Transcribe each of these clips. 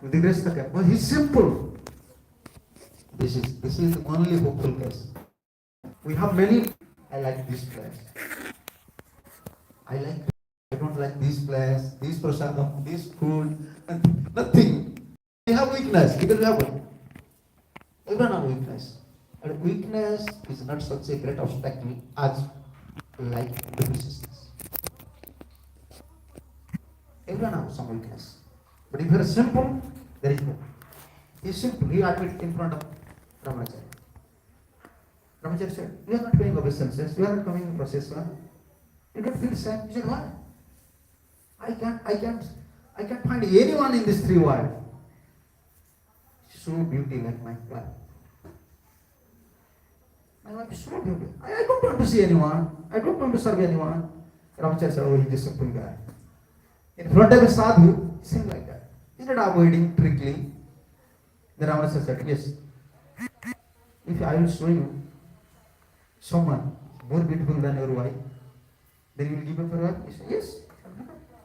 With the grace of God. But he's simple. This is the only hopeful case. We have many. I like this place. I like. I don't like this place. This prasadam. This food. And nothing. We have weakness because we have one. Everyone have weakness. And weakness is not such a great obstacle as like deficiousness. Everyone has some weakness. But if you are simple, there is no. He is simple. He admits in front of Ramacharya. Ramacharya said, "You are not paying obeisances. You are not coming in procession. You don't feel sad." He said, "Why? I can't find anyone in this three world so beauty like my wife. My wife is so beautiful. I don't want to see anyone. I don't want to serve anyone." Ramacharya said, "Oh, he's a simple guy." In front of a sadhu, he seemed like that. He's not avoiding, trickling. Then Ramacharya said, "Yes, if I will show you someone more beautiful than your wife, then you will give up your wife?" He said, "Yes,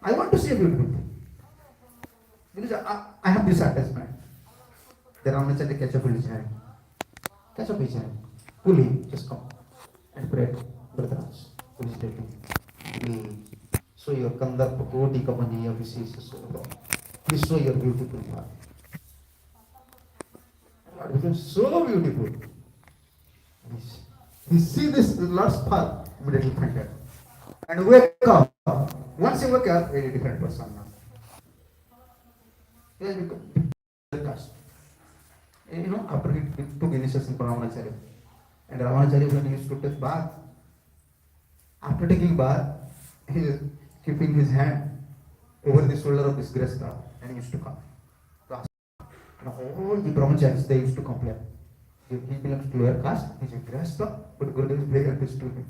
I want to see a beautiful thing. Because I have this attachment." Then Ramacharya catch up his hand. Catch up his hand. Pull him, just come. And pray, Brother Raj, please take him. Please show your Kandar Koti Kamaniya Visesa Sura. Please show your beautiful heart. God became so beautiful. He see this Lord's path, immediately fainted. And wake up. Once you wake up, very different person now. He has become caste. You know, after he took initiation from Ramacharya. And Ramacharya, when he used to take bath, after taking bath, he is keeping his hand over the shoulder of this Gresta, and he used to come. Now all the brahmacharis, they used to complain. He belongs to lower caste, he is a Gresta, but Gurudev is very attached to him.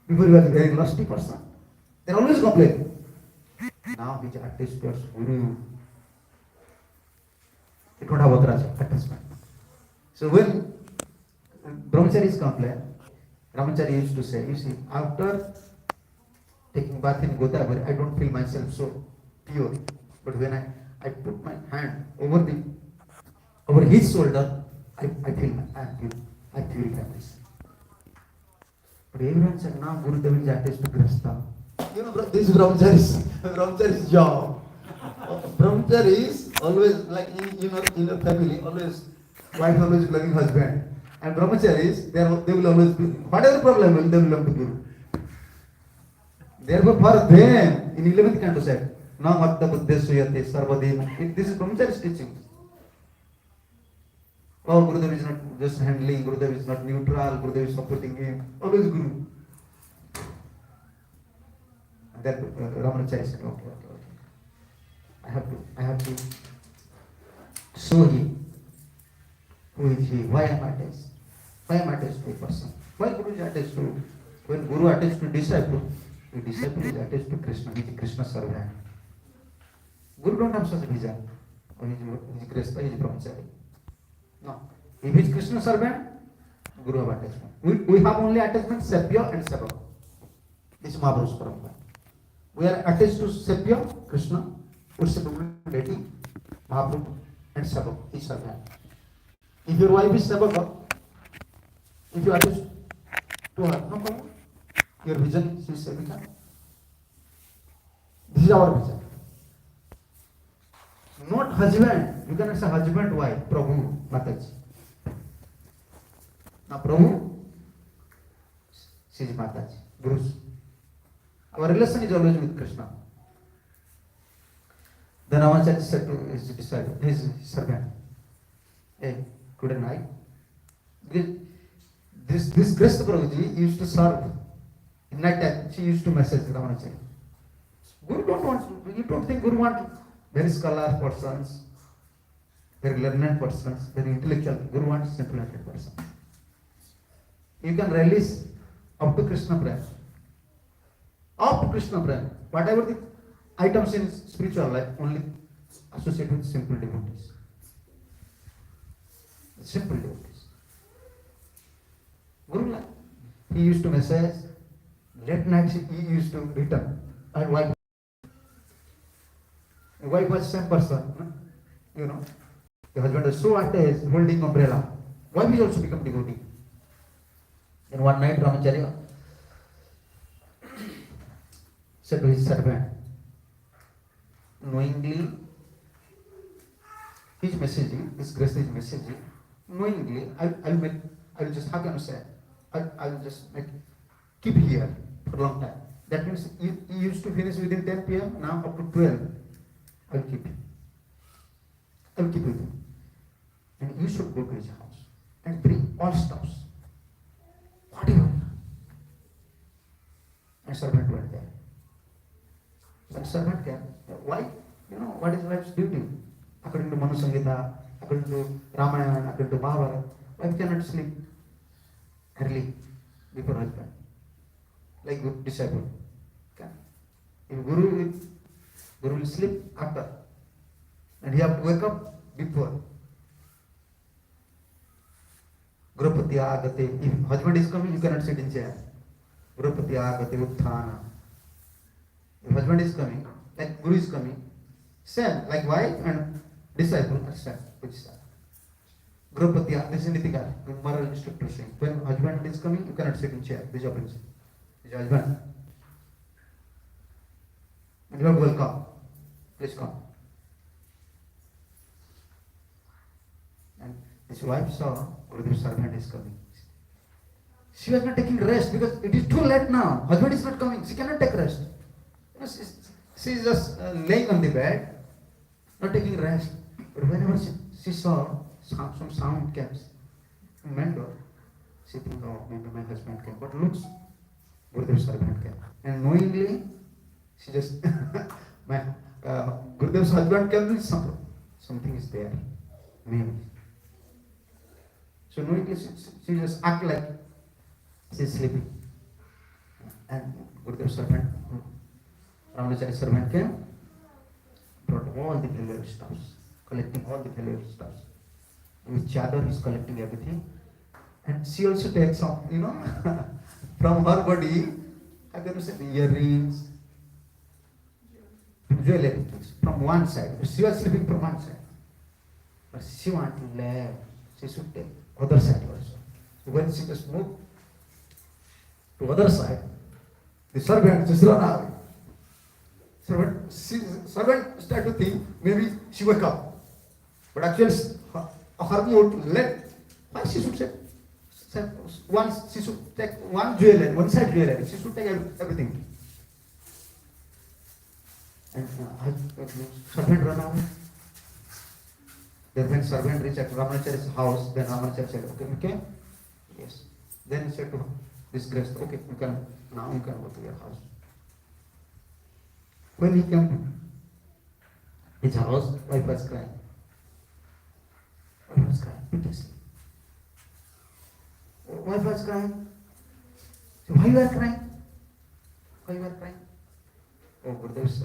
Before he was a very lusty person. They always complain. Now he is attached to us Guru. It would have attachment. So when brahmacharis complain, Ramacharya used to say, "You see, after taking bath in Godavari, I don't feel myself so pure. But when I put my hand over his shoulder, I feel I am pure. I purify myself." But everyone said, "Now Gurudev is attached to Grasta." You know, this is brahmachari's job. Brahmacharis always, like in a family, always wife always loving husband. And brahmacharis, they will always be, whatever problem, they will love to Guru. Therefore, for them, in 11th canto said, "Na matta buddhe suyate sarvadena." This is brahmachari's teaching. Oh, Gurudev is not just handling, Gurudev is not neutral, Gurudev is supporting him. Always Guru. And then Ramacharya said, okay. I have to show him who is he, why am I attached? Why am I attached to a person? Why Guru is attached to, when Guru attached to disciple, the disciple is attached to Krishna, he is Krishna servant. Guru don't have such a vision. He is Krishna, he is brahmachari. No. If he is Krishna servant, Guru have attachment. We have only attachment Sepya and Sevaka. This is Mahaprabhu's parampara. We are attached to Sepya, Krishna, Ursa deity, Mahaprabhu, and Sevaka, each servant. If your wife is Sevaka, if you are attached to her, no problem. Your vision is Sevika. This is our vision. Not husband. You cannot say husband, wife, Prabhu, Mataji. Now Prabhu, she is Mataji, Guru's. Our relation is always with Krishna. Then Ramacharya said to his disciple, his servant, "Hey, today night, this Krishna Prabhuji used to serve. In night time, she used to message Ramacharya. Guru don't want, you don't think Guru wants very scholar persons, very learned persons, very intellectual. Guru wants simple-hearted persons. You can release up to Krishna Prem. Up to Krishna Prem. Whatever the items in spiritual life, only associate with simple devotees. Simple devotees. Guru, he used to message, late night he used to return. And wife was same person. You know, the husband was so attached, holding umbrella. Wife is also become devotee. Then one night Ramacharya said to his servant, knowingly, his messaging, his grace is messaging, knowingly, I will just, how can I say, I will just keep here for a long time. That means you used to finish within 10 p.m., now up to 12, I will keep. I will keep with you. And you should go to his house and bring all stuffs. Whatever. And servant went there. When servant came, why? You know, what is wife's duty? According to Manu Samhita, according to Ramayana, according to Mahabharata, wife cannot sleep early before husband. Like good disciple. Okay. If Guru will sleep after. And he have to wake up before. Gurupati agate. If husband is coming, you cannot sit in chair. Gurupati agate utthana. If husband is coming, like Guru is coming, same, like wife and disciple are same. Gurupati, this is Nitika, moral instructor saying. When husband is coming, you cannot sit in chair. This is your principle. This is husband. And you are welcome. Please come. And his wife saw Gurudev's servant is coming. She was not taking rest because it is too late now. Husband is not coming. She cannot take rest. She is just laying on the bed, not taking rest. But whenever she saw some sound comes from main door, she thinks, oh, maybe my husband came. But looks, Gurudev's servant came. And knowingly, she just, Gurudev's husband came, something is there. Maybe. So knowingly, she just act like she's sleeping. And Gurudev's servant, Ramacharya servant came, brought all the valuable stuffs, collecting all the valuable stuffs. With chadar, he's collecting everything. And she also takes some, from her body, I can say earrings, jewelry things, from one side. She was sleeping from one side. But she wanted to left. She should take other side also. So when she just moved to other side, the servant just run away. Servant started to think maybe she wake up. But actually her mood led. Why she should take she should take one jewelry, one side jewelry. She should take everything. And servant ran away. Then when servant reached at Ramacharya's house, then Ramacharya said, okay? Yes. Then he said to this grace, okay, now you can go to your house. When he came to his house, wife was crying. Wife was crying piteously. Wife was crying. So why you are crying? Why you are crying? Oh, Gurudev's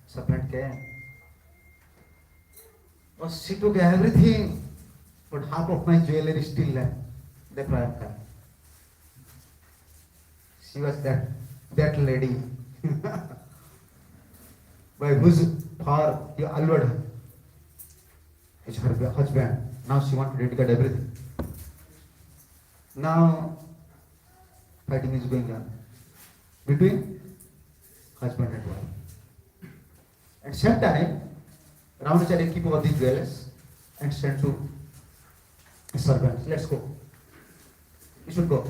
servant came. Oh, she took everything, but half of my jewelry is still left. That's why I am crying. She was that lady. By whose power he allured her. It's her husband. Now she wants to dedicate everything. Now fighting is going on between husband and wife. At same time, Ramacharya keep all these jewels and send to servants. Let's go. You should go.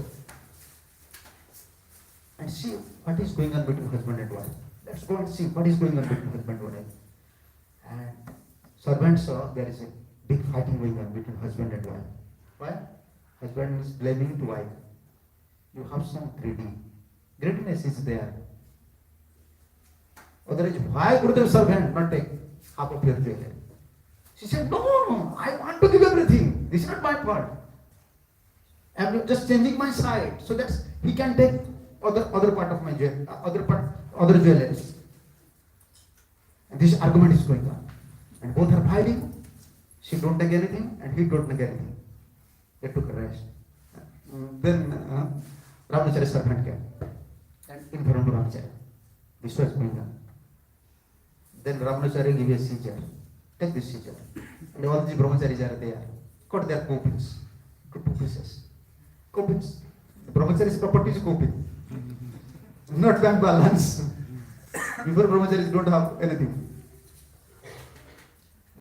And see what is going on between husband and wife. Let's go and see what is going on between husband and wife. And servants saw there is a big fighting going on between husband and wife. Why? Husband is blaming to wife. You have some greediness is there. Otherwise, why Gurudev servant not take half of your jewelry? She said, no, I want to give everything. This is not my part. I'm just changing my side so that he can take other part of my jewelry, other jewelry. And this argument is going on. And both are fighting. She don't take anything and he don't take anything. They took a rest. Then Ramacharya servant came and informed Ramacharya. This was going on. Then Ramacharya gave a seizure. Take this seizure. And all the brahmacharis are there. Got their coupons. Two pieces. Coupons. The brahmachari's property is coupon. Not bank balance. Before brahmacharis don't have anything.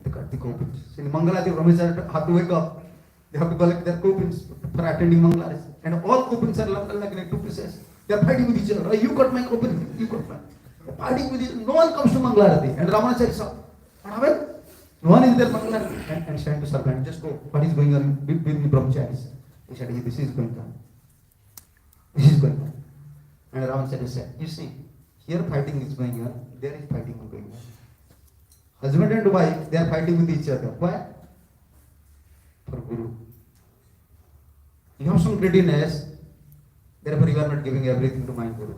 They got the coupons. So in Mangala, the brahmacharis have to wake up. They have to collect their coupons for attending Mangala. And all coupons are lumped like 2 pieces. They are fighting with each other. Oh, you got my coupon, you got mine. They are fighting with each other. No one comes to Mangalarati. And Ramanacharya saw, what happened? No one is there Mangalarati. And trying to serve and just go, what is going on with the brahmacharis? He said, this is going on. This is going on. And Ramanacharya said, you see, here fighting is going on, there is fighting going on. Husband and wife, they are fighting with each other. Why? For Guru. You have some greediness, therefore you are not giving everything to my Guru.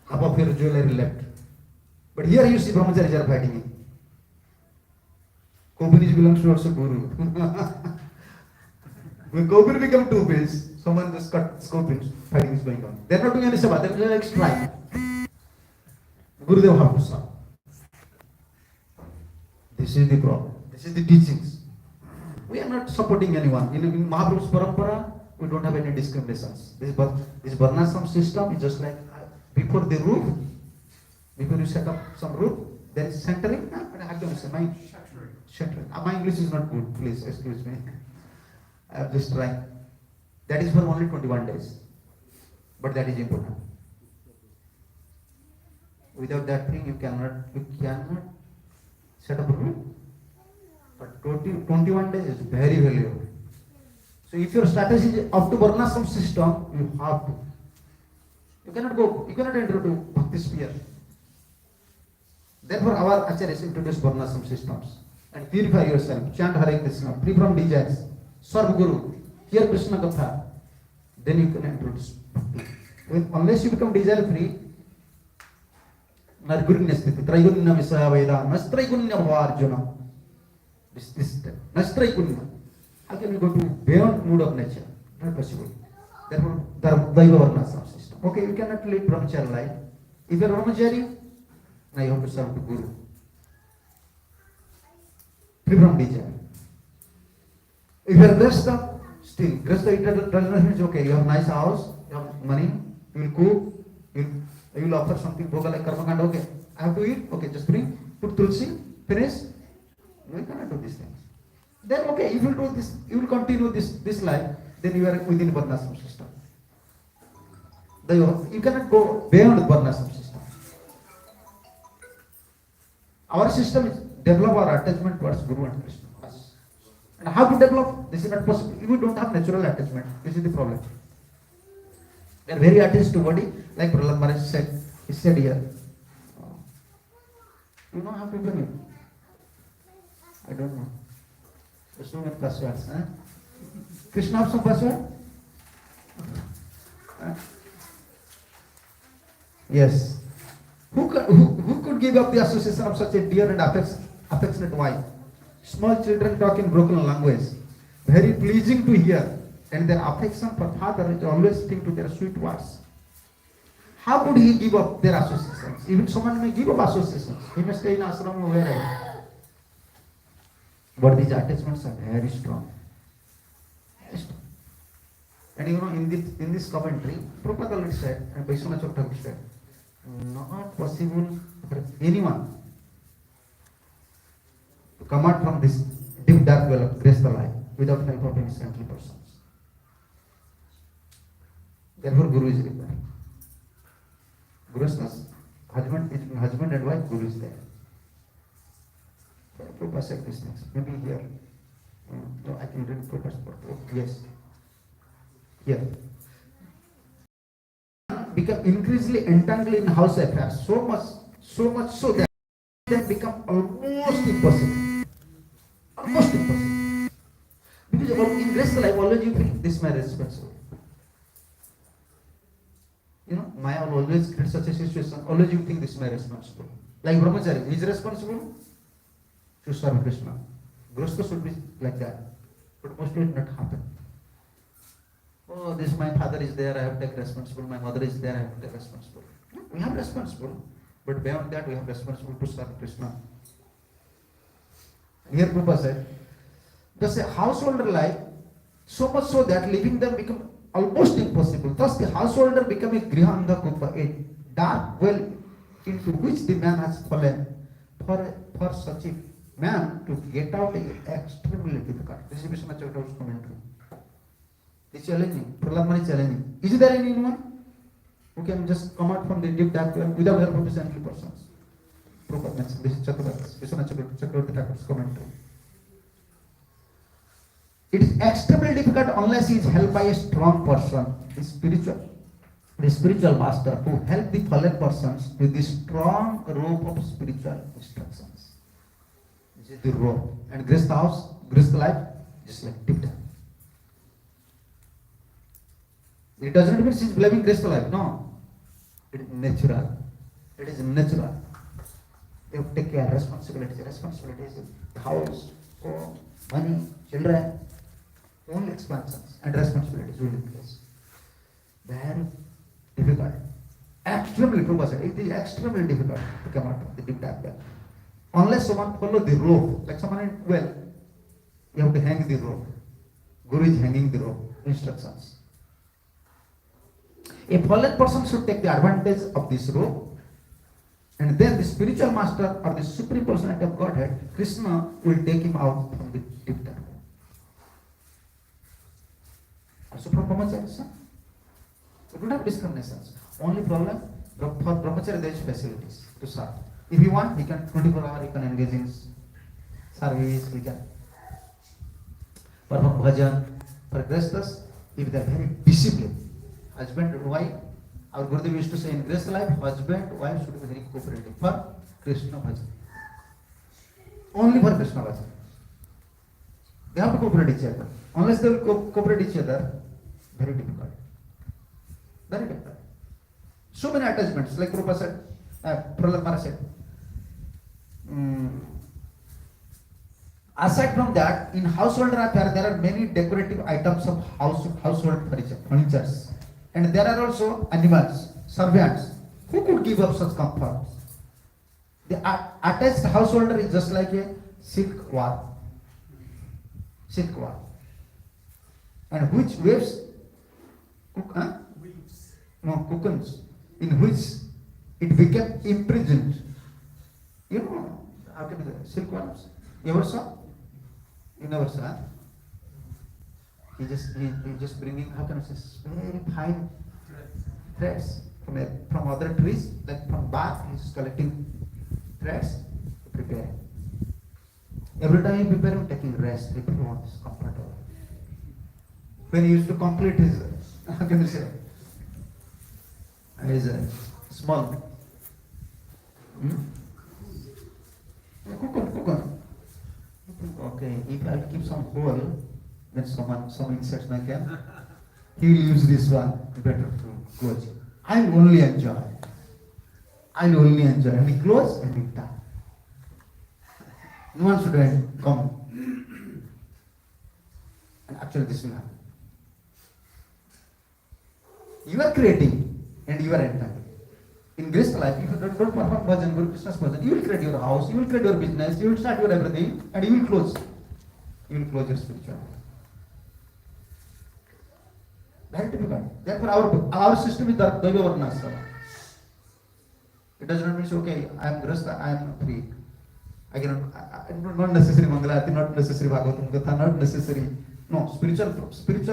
Half of your jewelry left. But here you see brahmacharis are fighting it. Kopinish belongs to also Guru. When Kopin become 2 pills, someone just cut Kopin, fighting is going on. They are not doing any sabha, they are like strike. Gurudev have to stop. This is the problem. This is the teachings. We are not supporting anyone. In Mahaprabhu's parampara, we don't have any discriminations. This Varnashram system is just like before the roof, before you set up some roof, there is centering. My English is not good, please excuse me. I am just trying. That is for only 21 days. But that is important. Without that thing, you cannot set up a roof. But 21 days is very valuable. So if your strategy is up to Varnashram system, you have to. You cannot enter to Bhakti sphere. Therefore our acharyas introduced Varnashram systems. And purify yourself, chant Hare Krishna, free from desires, serve Guru, hear Krishna Katha, then you can introduce Bhakti. Unless you become desire free, Nargunya Sthiti, Traigunya Visaya Veda, Nastraigunya Bhavarjuna. This step. Nastraigunya. How can you go to beyond mood of nature? Not possible. Therefore, Daiva Varnashram system. Okay, you cannot lead brahmachari life. If you are brahmachari, now you have to serve the Guru. Free from desire. If you are grasta, still, grasta it doesn't mean okay, you have nice house, you have money, you will cook, you will offer something, bhoga like karmakanda, okay, I have to eat, okay, just bring, put tulsi, finish. No, you cannot do these things. Then okay, if you do this, you will continue this life, then you are within Varnashram system. You cannot go beyond the Varnashram system. Our system is develop our attachment towards Guru and Krishna. And how to develop? This is not possible. If we don't have natural attachment, this is the problem. They are very attached to body, like Prahlad Maharaj said. He said here. You know how to do it? I don't know. There's so many passwords. Huh? Krishna have some password? Yes. Who could give up the association of such a dear and affectionate wife? Small children talk in broken language, very pleasing to hear, and their affection for father is always linked to their sweet words. How could he give up their associations? Even someone may give up associations. He may stay in ashram or wherever. But these attachments are very strong. Very strong. And you know, in this commentary, Prabhupada said, and Vaishnava Thakur said, not possible for anyone to come out from this deep dark well of graceful life without help of any saintly persons. Therefore, Guru is required. Guru's husband and wife, Guru is there. Prabhupada said these things. Maybe here. No, I can read Prabhupada's book. Yes. Here. Become increasingly entangled in house affairs, so much so that they become almost impossible. Almost impossible. Because in graceful life, always you think this man is responsible. You know, Maya will always create such a situation, always you think this man is responsible. Like brahmachari, he is responsible to serve Krishna. Grasta should be like that. But mostly it not happen. Oh, this my father is there, I have to take responsible. My mother is there, I have to take responsible. We have responsible, but beyond that we have responsible to serve Krishna. Here Prabhupada said, thus a householder life, so much so that living them become almost impossible. Thus the householder become a grihanda kupa, a dark well into which the man has fallen. For such a man to get out is extremely difficult. This is Vishwanath Chakravarti's commentary. It's challenging. Prahlad is challenging. Is there anyone who can just come out from the deep dark well without help of the saintly persons? Prabhupada mentioned this is Vishwanath Chakravarti's commentary. It is extremely difficult unless he is helped by a strong person, the spiritual master who help the fallen persons with the strong rope of spiritual instructions. This is the rope. And grace the house, grace the life, just like deep down. It doesn't mean she's blaming grace the life. No. It is natural. It is natural. They have to take care of responsibilities. Responsibilities in the house, home, money, children. Only expansions and responsibilities will be placed. Very difficult. Extremely, Prabhupada said, it is extremely difficult to come out of the deep dark well. Unless someone follow the rope, like someone in well, you have to hang the rope. Guru is hanging the rope, instructions. A fallen person should take the advantage of this rope, and then the spiritual master or the supreme personality of Godhead, Krishna, will take him out from the deep dark. Also from brahmacharis, we don't have discriminations. Only problem, for brahmachari there is facilities to serve. If you want, he can 24 hours, he can engage in service, he can perform bhajan. For grihasthas, if they are very disciplined, husband and wife, our Gurudev used to say in grihastha life, husband and wife should be very cooperative for Krishna bhajan. Only for Krishna bhajan. They have to cooperate each other. Unless they will cooperate each other, very difficult. Very difficult. So many attachments, like Rupa said, Prahlad Maharaj said. Aside from that, in household affair, there are many decorative items of household furniture. And there are also animals, servants. Who could give up such comforts? The attached householder is just like a silk wall. Silk wall. And which waves? Cocoons, in which it became imprisoned. You know, how can you say? Silk worms? You ever saw? You never saw? Huh? He just bringing, how can I say, very fine threads from other trees, like from bark, he's collecting threads to prepare. Every time he prepare, him taking rest, he wants comfortable. When he used to complete his, how can you say, his small cocoon. Okay, if I keep some hole, then some insects may come. He will use this one better to close. I will only enjoy. And he close and he die. No one should come. And actually this will happen. You are creating and you are entering. In grihastha life, if you don't perform bhajan, Guru Krishna's bhajan, you will create your house, you will create your business, you will start your everything, and you will close. You will close your spiritual life. Very difficult. Therefore, our system is Daiva Varnasrama. It does not mean, okay, I am grihastha, I am free. Not necessary Mangalarati, not necessary Bhagavatam Gatha, not necessary. No, spiritual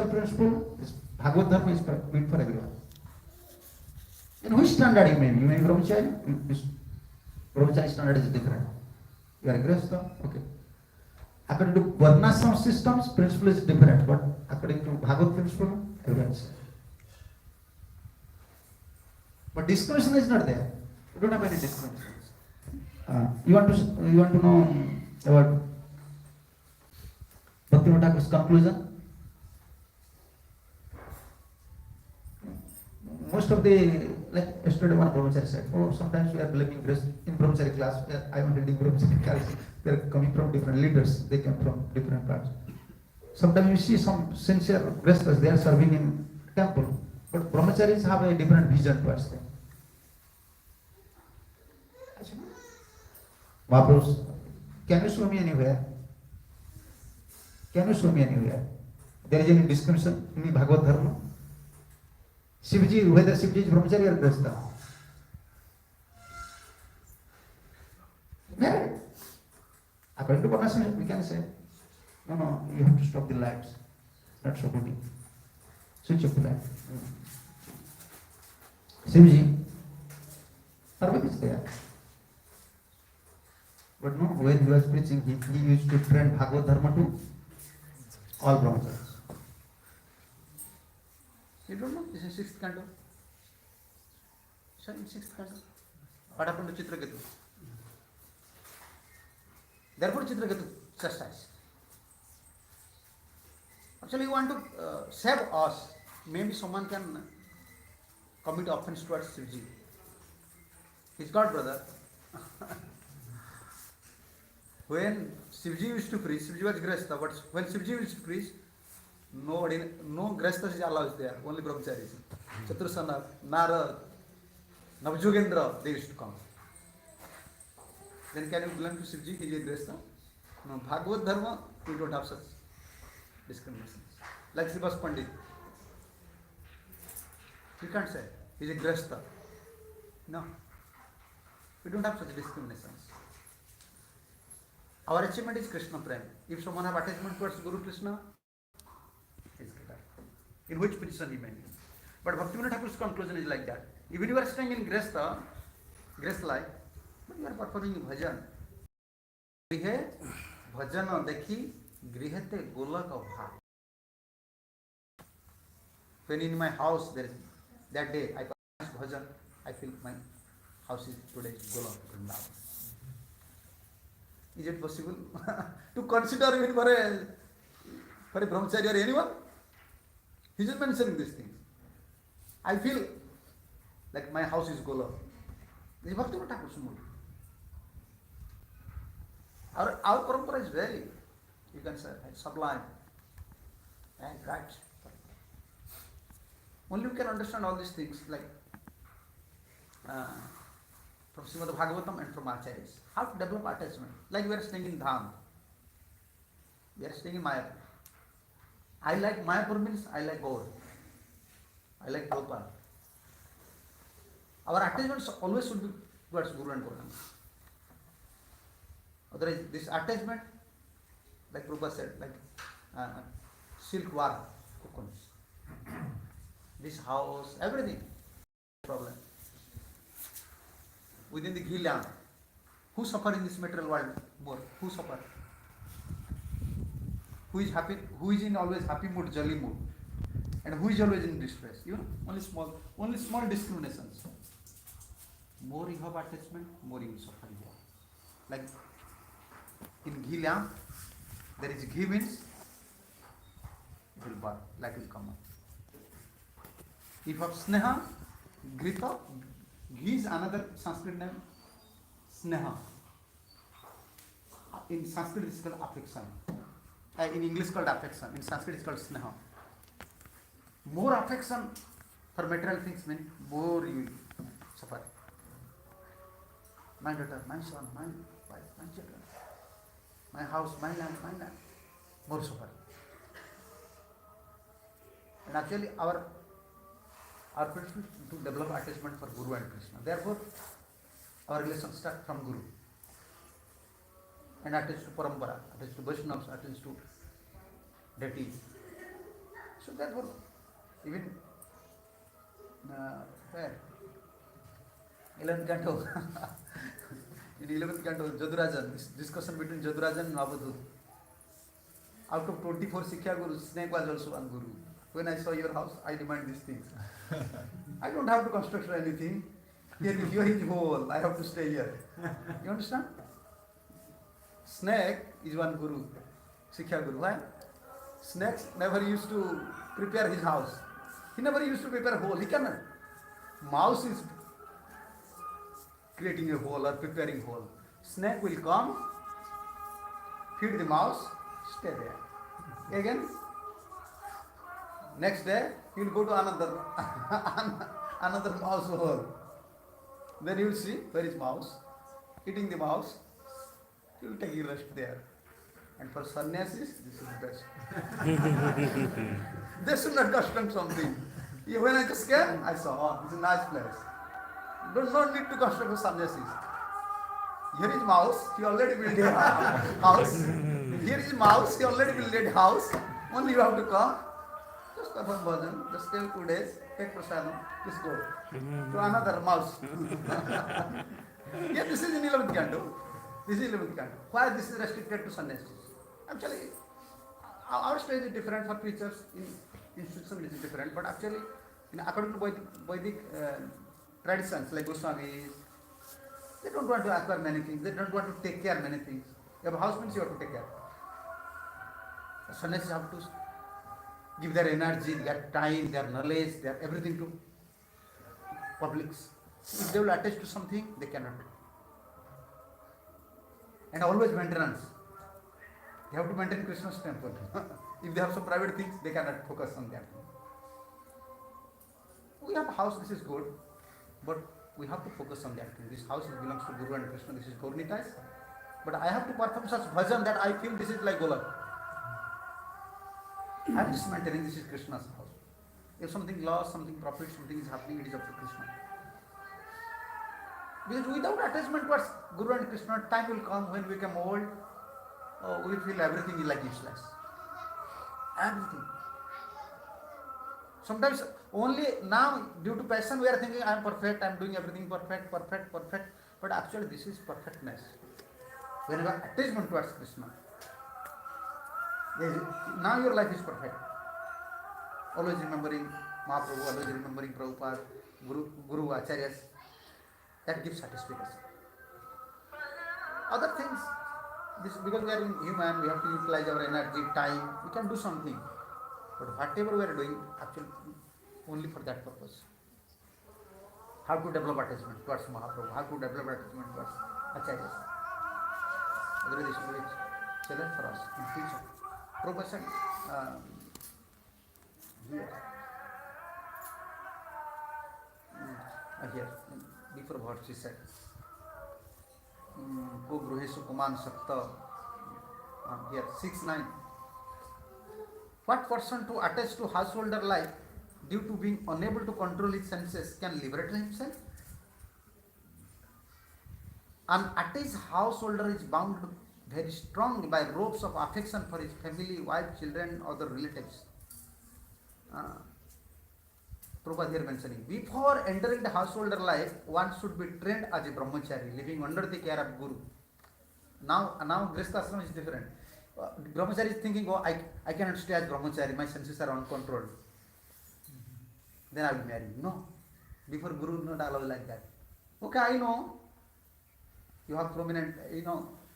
principle is Bhagavad Dharma is meant for everyone. In which standard you may be? You may be brahmachari. Brahmachari standard is different. You are a grihastha, okay. According to Varnasrama systems, principle is different, but according to Bhagavad principle, everyone is. But discrimination is not there. You don't have any discrimination. You want to know about Bhaktivinoda Thakur's conclusion? Most of the, like yesterday one brahmachari said, sometimes we are blaming grace in brahmachari class. I am reading brahmachari class. They are coming from different leaders. They come from different parts. Sometimes you see some sincere grihasthas, they are serving in temple, but brahmacharis have a different vision towards them. Mahaprabhu, can you show me anywhere Can you show me anywhere? There is any description in the Bhagavad Dharma. Shivji, whether Shivji is brahmachari or grihastha? Married. According to Varnashram, we can say, no, you have to stop the lights. Not so good. Switch off the light. Shivji, Parvati is there. But no, when he was preaching, he used to train Bhagavad Dharma to all brahmacharis. You don't know? This is sixth canto. Sir, in sixth canto. What happened to Chitraketu? Therefore, Chitraketu chastised. Actually, you want to save us. Maybe someone can commit offense towards Shivji. He's God, brother. When Shivji used to preach, Shivji was grihastha, but when Shivji used to preach, no grihasthas is allowed there, only brahmacharis. Chaturasana, Narad, Navjogendra, they used to come. Then can you belong to Shivji? He is a grihastha? No, Bhagavad Dharma, we don't have such discriminations. Like Srivas Pandit. We can't say he is a grihastha. No. We don't have such discriminations. Our achievement is Krishna Prem. If someone have attachment towards Guru Krishna, he is greater. In which position he may be. But Bhaktivinoda Thakur's conclusion is like that. Even you are staying in grihastha life, but you are performing bhajan. Grihe bhajana dekhi grihete golak bhat. When in my house there is that day I perform bhajan, I feel my house is today golak vrindavan. Is it possible to consider even for a brahmachari or anyone? He is mentioning these things. I feel like my house is golak. This is Bhaktivinoda Thakur's mood. Our parampara is very, you can say, sublime and right. Only you can understand all these things like from Srimad Bhagavatam and from Acharyas. How to develop attachment. Like we are staying in Dham. We are staying in Mayapur. I like Mayapur means I like Gaur. I like Prabhupada. Our attachment always should be towards Guru and Gauranga. Otherwise, this attachment, like Prabhupada said, like silk war, coconuts. This house, everything. Problem. Within the ghee lamp, who suffer in this material world more? Who suffer? Who is happy? Who is in always happy mood, jolly mood, and who is always in distress? You know, only small discriminations. More you have attachment, more you will suffer here. Like in ghee lamp, there is ghee means it will burn, light will come up. If you have sneha, grita, ghee is another Sanskrit name, sneha. In Sanskrit it is called affection. In English called affection. In Sanskrit it is called sneha. More affection for material things means more you will suffer. My daughter, my son, my wife, my children, my house, my land, more suffer. And actually our principle to develop attachment for Guru and Krishna. Therefore, our relation starts from Guru and attached to Parampara, attached to Vaishnavas, attached to deities. So therefore, even where? 11th canto. In 11th canto, Jadurajan, this discussion between Jadurajan and Avadhut. Out of 24 Sikhya Gurus, Snake was also one Guru. When I saw your house, I demand these things. I don't have to construct anything. Here is whole. I have to stay here. You understand? Snake is one Guru, Sikhya Guru. Why? Snake never used to prepare his house. He never used to prepare a hole. He cannot. Mouse is creating a hole or preparing hole. Snake will come, feed the mouse, stay there. Again, next day, he will go to another mouse hole. Then you will see where is mouse, eating the mouse, he will take a rest there. And for sannyasis, this is the best. They should not custom something. When I just came, I saw, oh, this is a nice place. Don't need to custom for sannyasis. Here is mouse, he already built a house. Here is mouse, he already built a house. Only you have to come. Just perform bhajan, just stay 2 days, take prasadam, just go to another mouse. Yeah, this is in 11th canto. This is 11th canto. Why this is restricted to sannyasis? Actually, our stage is different for preachers. In Switzerland it is different, but actually, according to Vedic traditions like Goswamis, they don't want to acquire many things. They don't want to take care of many things. You have a house means you have to take care. The sannyasis have to give their energy, their time, their knowledge, their everything to publics. If they will attach to something, they cannot. And always maintenance. They have to maintain Krishna's temple. If they have some private things, they cannot focus on that. We have a house, this is good, but we have to focus on that. This house belongs to Guru and Krishna, this is Gaurnitais. But I have to perform such bhajan that I feel this is like Golak. I am just maintaining this is Krishna's house. If something lost, something profit, something is happening, it is up to Krishna. Because without attachment towards Guru and Krishna, time will come when we become old, we feel everything is like useless. Everything. Sometimes only now, due to passion, we are thinking, I am perfect, I am doing everything perfect. But actually, this is perfectness. When you have attachment towards Krishna, now your life is perfect. Always remembering Mahaprabhu, always remembering Prabhupada, Guru, Acharyas, that gives satisfaction. Other things, because we are human, we have to utilize our energy, time, we can do something. But whatever we are doing, actually, only for that purpose. How to develop attachment towards Mahaprabhu, how to develop attachment towards Acharyas. Otherwise, this will be challenge for us in future. Prabhupada said, here, before what she said, Ko Gruhesu Kuman Sakta, here, 6-9. What person to attach to householder life due to being unable to control his senses can liberate himself? An attached householder is bound very strongly by ropes of affection for his family, wife, children, other relatives. Prabhupada here mentioning, before entering the householder life, one should be trained as a brahmachari, living under the care of Guru. Now Grihastha Ashram is different. Brahmachari is thinking, oh, I cannot stay as brahmachari, my senses are uncontrolled. Then I will marry. No. Before Guru not allow like that. Okay, I know. You have prominent,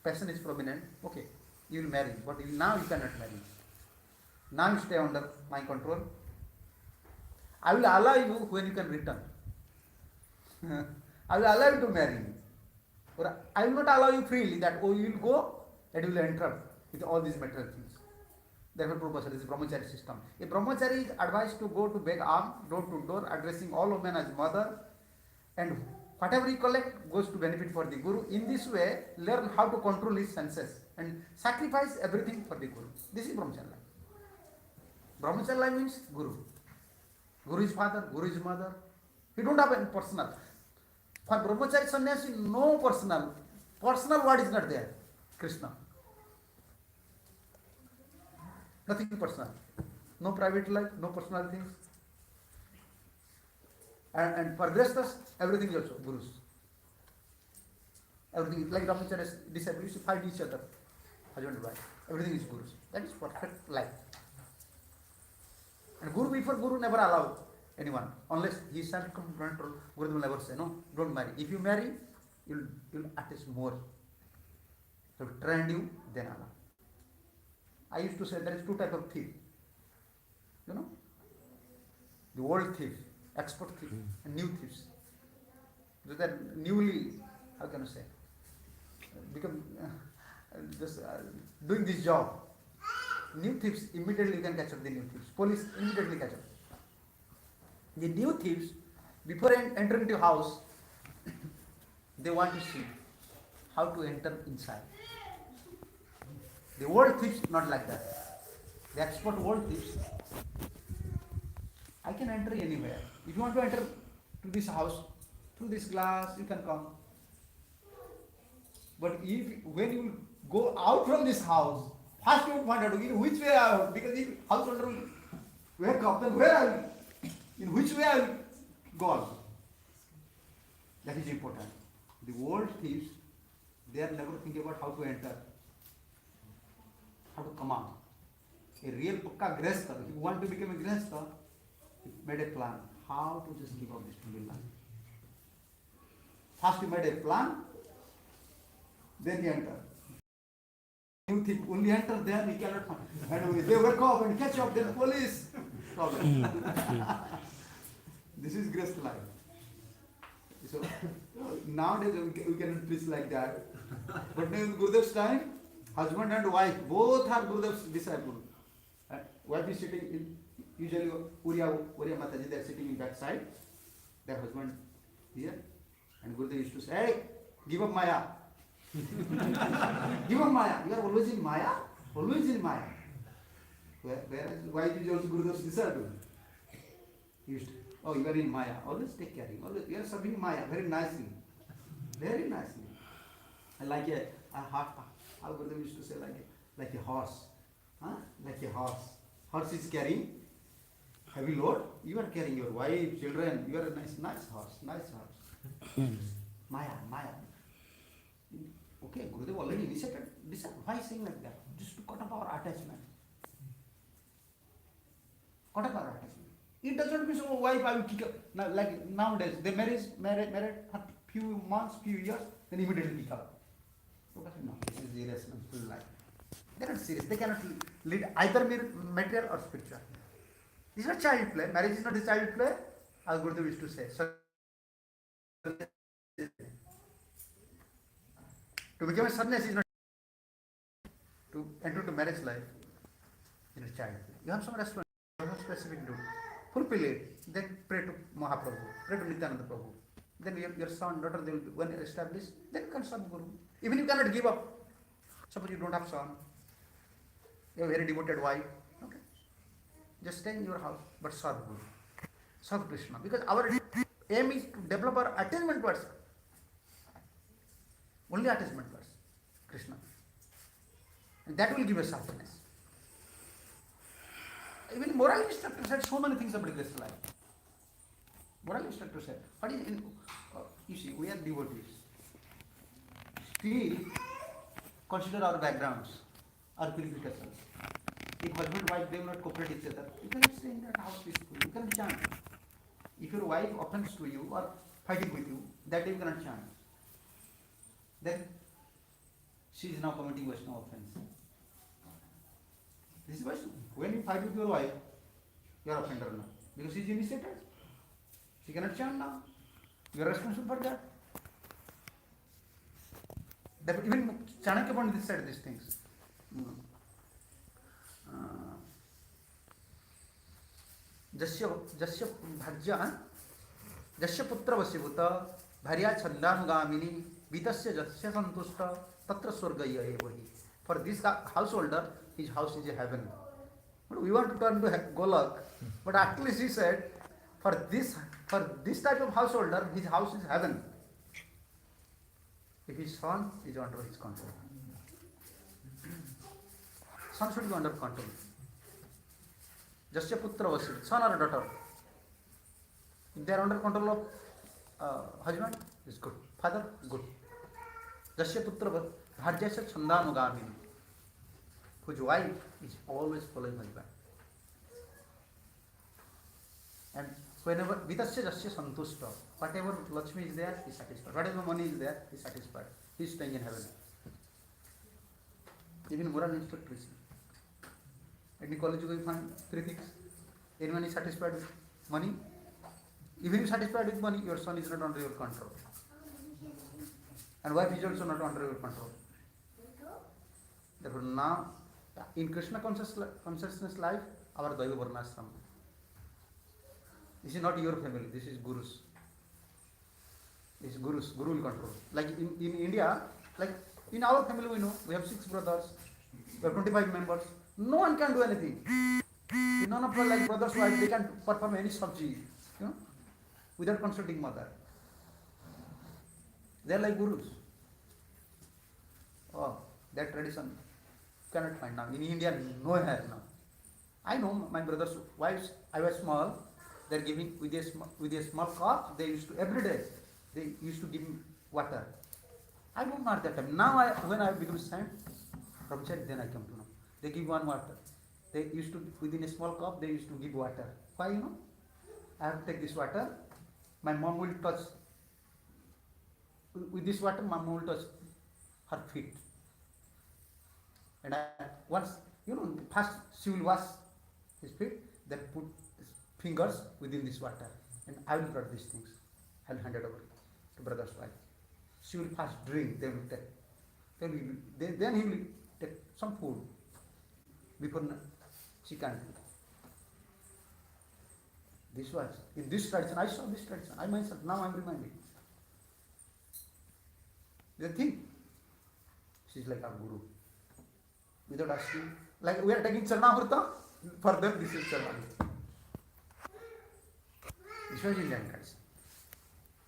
passion is prominent. Okay, you will marry. But now you cannot marry. Now you stay under my control. I will allow you when you can return. I will allow you to marry me. Or I will not allow you freely that, oh, you will go and you will enter with all these material things. Therefore, Prabhupada said, this is brahmachari system. A brahmachari is advised to go to beg alms, door to door, addressing all women as mother, and whatever he collect goes to benefit for the Guru. In this way, learn how to control his senses and sacrifice everything for the Guru. This is brahmachari life. Brahmachari life means Guru. Guru is father, Guru is mother. He don't have any personal. For brahmachari sannyasi, no personal. Personal word is not there. Krishna. Nothing personal. No private life, no personal things. And for Grihasthas, everything is also Gurus. Everything is like brahmacharis, disciples, fight each other. Husband and wife. Everything is Gurus. That is perfect life. And Guru before Guru never allow anyone. Unless he is self-control, Guru will never say, no, don't marry. If you marry, you'll attach more. So train you, then allow. I used to say there is two types of thief. The old thief, expert thief, and new thieves. So that newly, how can I say, become just doing this job. New thieves, immediately you can catch up the new thieves. Police immediately catch up. The new thieves, before entering the house, they want to see how to enter inside. The world thieves not like that. The expert world thieves, I can enter anywhere. If you want to enter to this house, through this glass, you can come. But if when you go out from this house, first you will find out which way out. Because if householder will wake up, then where are you? In which way I will go also. That is important. The world thieves, they are never thinking about how to enter, how to come out. A real Pukka Gresta, if you want to become a Gresta, he made a plan how to just give up this trivial life. First he made a plan, then he enter. You think only enter, then he cannot find. And they wake up and catch up, then police. Problem. This is grace life. So nowadays we cannot preach like that. But now in Gurudev's time, husband and wife both are Gurudev's disciples. Wife is sitting in, usually Uriya Mataji, they are sitting in back side, their husband here, and Gurudev used to say, hey, give up Maya. Give up Maya. You are always in Maya, always in Maya. Whereas wife is also Gurudev's disciple. He used to, oh, you are in Maya, always take care of him, always, you are serving Maya very nicely. Very nicely. And like how Gurudev used to say, like a horse. Huh? Like a horse. Horse is carrying heavy load. You are carrying your wife, children. You are a nice horse. Maya. Okay, Gurudev already initiated. Why saying like that? Just to cut off our attachment. Cut off our attachment. It doesn't mean so wife I will kick up. Now, like nowadays, they married a few months, few years, then immediately kick up. No, this is irresponsible life. They are not serious. They cannot lead either material or spiritual. This is not child play. Marriage is not a child play, as Gurudev used to say. So, to become a sannyasi is not to enter into marriage life in a child play. You have some responsibility, you have specific duty. Fulfill it. Then pray to Mahaprabhu, pray to Nityananda Prabhu. Then your son, daughter, they will be when established, then you can serve Guru. Even you cannot give up. Suppose you don't have son. You have a very devoted wife, okay? Just stay in your house, but serve Guru, serve Krishna. Because our aim is to develop our attachment towards only attachment towards Krishna. And that will give us happiness. Even moral instructor said so many things about this life. Moral instructor said, what is in, you see, we are devotees. Still, consider our backgrounds, our purifications. If husband and wife, they will not cooperate each other, you cannot stay in that house peacefully, you cannot chant. If your wife offends to you or fighting with you, that day you cannot chant. Then she is now committing Vaishnava offense. This is Vaishnava. When you fight with your wife, you are offender now. Because she is initiated. She cannot chant now. You are responsible for that. That even Chanakya Pandit said these things. Jasya bhajya jasya putra vasibhuta bharya chandanugamini vitasya jasya santushta tatra swargaya evahi. For this householder, his house is a heaven. But we want to turn to Golak. But actually she said, for this type of householder, his house is heaven. If his son is under his control. Son should be under control. Jasya putra vasid, son or daughter. If they are under control of husband, is good. Father, good. Jasya putra bharjasya chandanugamini, whose wife is always following husband. And whenever vitasya jasya santushta, whatever Lakshmi is there, he is satisfied. Whatever money is there, he is satisfied. He is staying in heaven. Even moral instructor is. In college you will find three things. Anyone is satisfied with money. Even if you are satisfied with money, your son is not under your control. And wife is also not under your control. Therefore now, in Krishna consciousness life, our Daiva Varnashram. This is not your family, this is Guru's. This is Guru's, Guru will control. Like in India, like in our family we know, we have 6 brothers. We have 25 members. No one can do anything. None of us like brothers' wives, they can perform any sabji, without consulting mother. They are like gurus. Oh, that tradition cannot find now. In India, nowhere now. I know my brother's wives, I was small, they're giving with a small cup, they used to, every day, they used to give me water. I don't know at that time. Now, when I become saint, brahmachari, then I come to know. They give one water. They used to, within a small cup, they used to give water. Why, I have to take this water, my mom will touch, with this water, my mom will touch her feet. And once, first she will wash his feet, then put his fingers within this water. And I will brought these things. I will hand it over to brother's wife. She will first drink, then will take. Then he will take some food before she can do. This was, in this tradition, I saw this tradition. I myself, now I am reminded. They think she is like our guru. Without asking, like we are taking Charanamrita, for them this is Charanamrita. This was Indian tradition.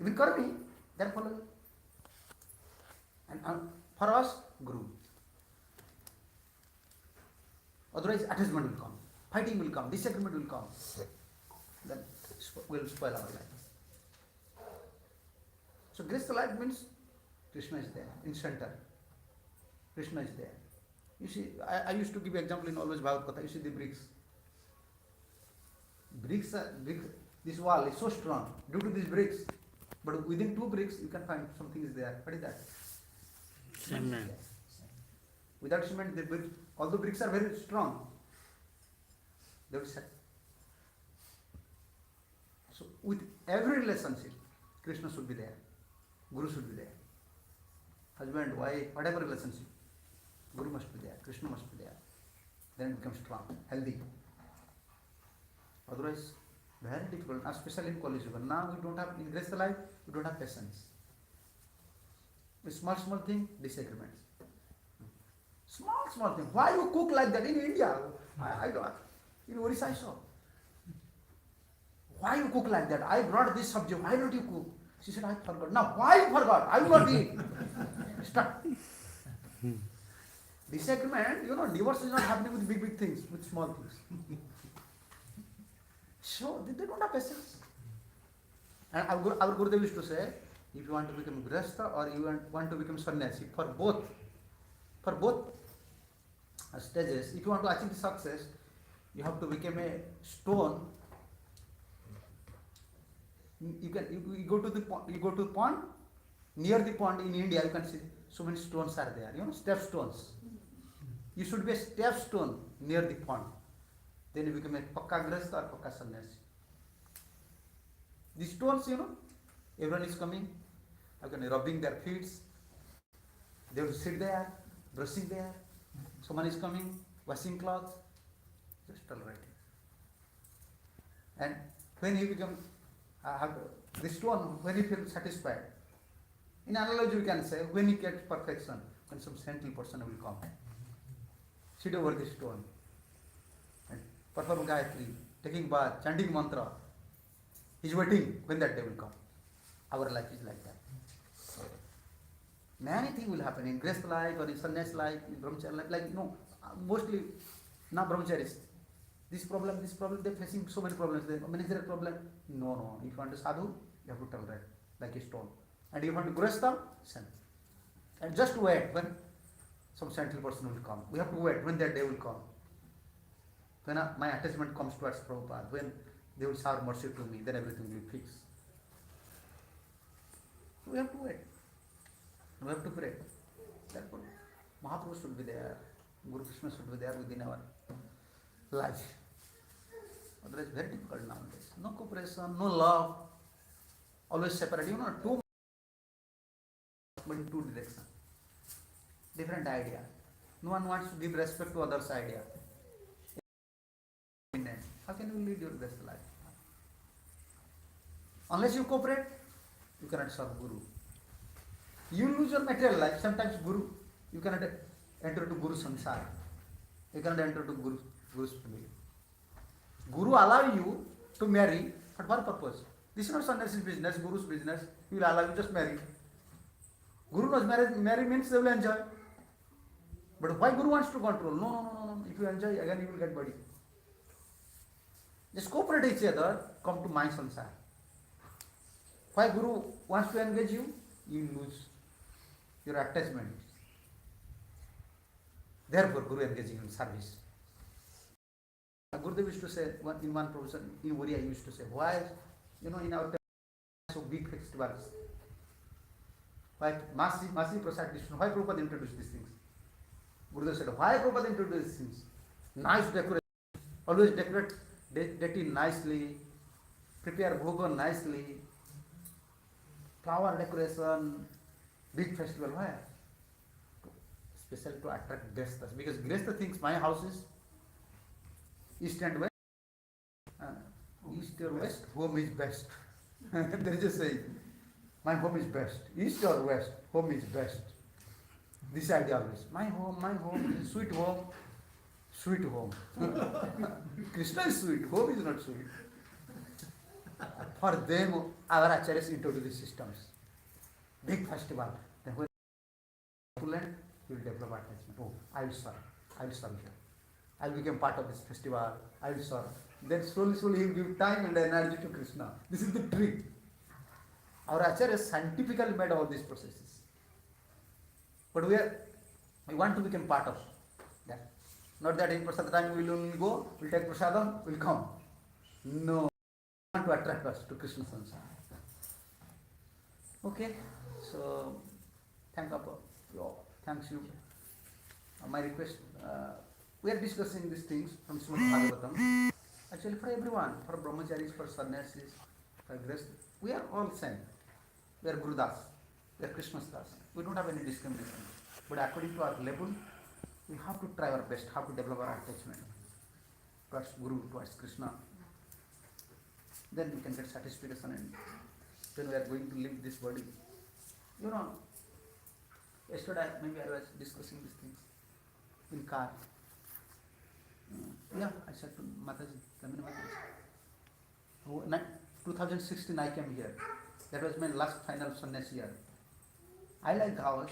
Even Karmi, they are following. And for us, Guru. Otherwise, attachment will come, fighting will come, disagreement will come. Then we will spoil our life. So, grace the life means Krishna is there, in center. Krishna is there. You see, I used to give example in always Bhagavad Gita. You see the bricks. Bricks, this wall is so strong due to these bricks. But within 2 bricks, you can find something is there. What is that? Cement. Without cement, all the bricks are very strong. They will set. So with every relationship, Krishna should be there. Guru should be there. Husband, wife, whatever relationship, Guru must be there. Krishna must be there. Then it becomes strong, healthy. Otherwise, very difficult, especially in college. Now we don't have, in grace life, we don't have patience. With small thing, disagreements. Small thing. Why you cook like that in India? I don't. In Orissa I saw. Why you cook like that? I brought this subject. Why don't you cook? She said, I forgot. Now, why you forgot? I will not eat. Start. Disagreement, divorce is not happening with big things, with small things. So, they don't have patience. And our Gurudev used to say, if you want to become Grihastha or you want to become sannyasi, for both stages, if you want to achieve success, you have to become a stone. You go to the pond. Near the pond in India, you can see so many stones are there. Step stones. You should be a step stone near the pond. Then you become a pakka grihastha or pakka sannyasi. The stones, everyone is coming, rubbing their feet. They will sit there, brushing there. Someone is coming, washing clothes, just tolerating. And when he becomes this stone, when he feels satisfied, in analogy we can say, when he gets perfection, when some saintly person will come, sit over this stone and perform Gayatri, taking bath, chanting mantra. He's waiting when that day will come. Our life is like that. Many things will happen in grace life or in sannyas life, in brahmacharya life, mostly now brahmacharis. This problem, they're facing so many problems. Managerial problem. No. If you want to sadhu, you have to tolerate like a stone. And if you want to grihastha, same. And just wait when some saintly person will come. We have to wait when that day will come. When my attachment comes towards Prabhupada, when they will shower mercy to me, then everything will fix. We have to wait. We have to pray. Therefore, Mahaprabhu should be there. Guru Krishna should be there within our life. Otherwise, very difficult nowadays. No cooperation, no love. Always separate. Two, but in 2 directions. Different idea. No one wants to give respect to others' idea. How can you lead your best life? Unless you cooperate, you cannot serve Guru. You lose your material life. Sometimes Guru, you cannot enter to Guru Sansara. You cannot enter to Guru's family. Guru allow you to marry, but what purpose? This is not sannyasi's business, Guru's business. He will allow you just marry. Guru knows marry means they will enjoy. But why Guru wants to control? No. If you enjoy, again you will get body. Just cooperate each other, come to my sansar. Why Guru wants to engage you? You lose your attachment. Therefore, Guru engaging in service. Gurudev used to say, in one profession, in Oriya, he used to say, why, in our temple, so big festivals, why Masi Prasad Krishna, why Prabhupada introduced these things? Gurudev said, why Prabhupada introduced these things? Nice decoration, always decorate deity nicely, prepare bhoga nicely, flower decoration, big festival, why? Especially to attract guests, because guests thinks my house is east and west, east or west, home is best. They just say, my home is best, east or west, home is best. This idea always, my home is sweet home, sweet home. Krishna is sweet, home is not sweet. For them, our acharyas introduce these systems. Big festival. Then when you learn, you will develop attachment. Oh, I will serve here. I will become part of this festival. I will serve. Then slowly he will give time and energy to Krishna. This is the trick. Our acharyas scientifically made all these processes. But we want to become part of that. Not that in prasad time we will only go, we will take prasadam, we will come. No. We want to attract us to Krishna sansar. Okay. So, thanks you. My request, we are discussing these things from Srimad Bhagavatam. Actually, for everyone, for brahmacharis, for sannyasis, for grace, we are all same. We are Gurudas, we are Krishna's Das. We don't have any discrimination. But according to our level, we have to try our best, how to develop our attachment towards Guru, towards Krishna. Then we can get satisfaction and then we are going to leave this body. Yesterday maybe I was discussing these things in car. I said to Mataji, Kamini Mataji, 2016 I came here. That was my last final sannyasi year. I like hours,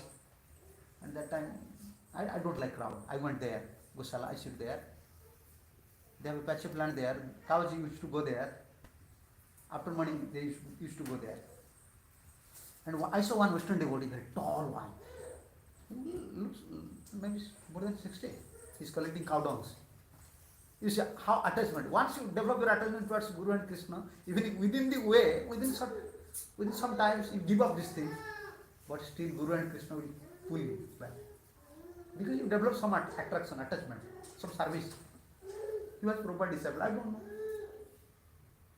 and that time I don't like crowd. I went there, Gosala, I sit there. They have a patch of land there. Kawaji used to go there. After morning they used to go there. And I saw one Western devotee, very tall one. He looks maybe more than 60. He's collecting cow dungs. You see how attachment. Once you develop your attachment towards Guru and Krishna, even within the way, within some times you give up this thing, but still Guru and Krishna will pull you back. Because you develop some attraction, attachment, some service. He was proper disciple, I don't know.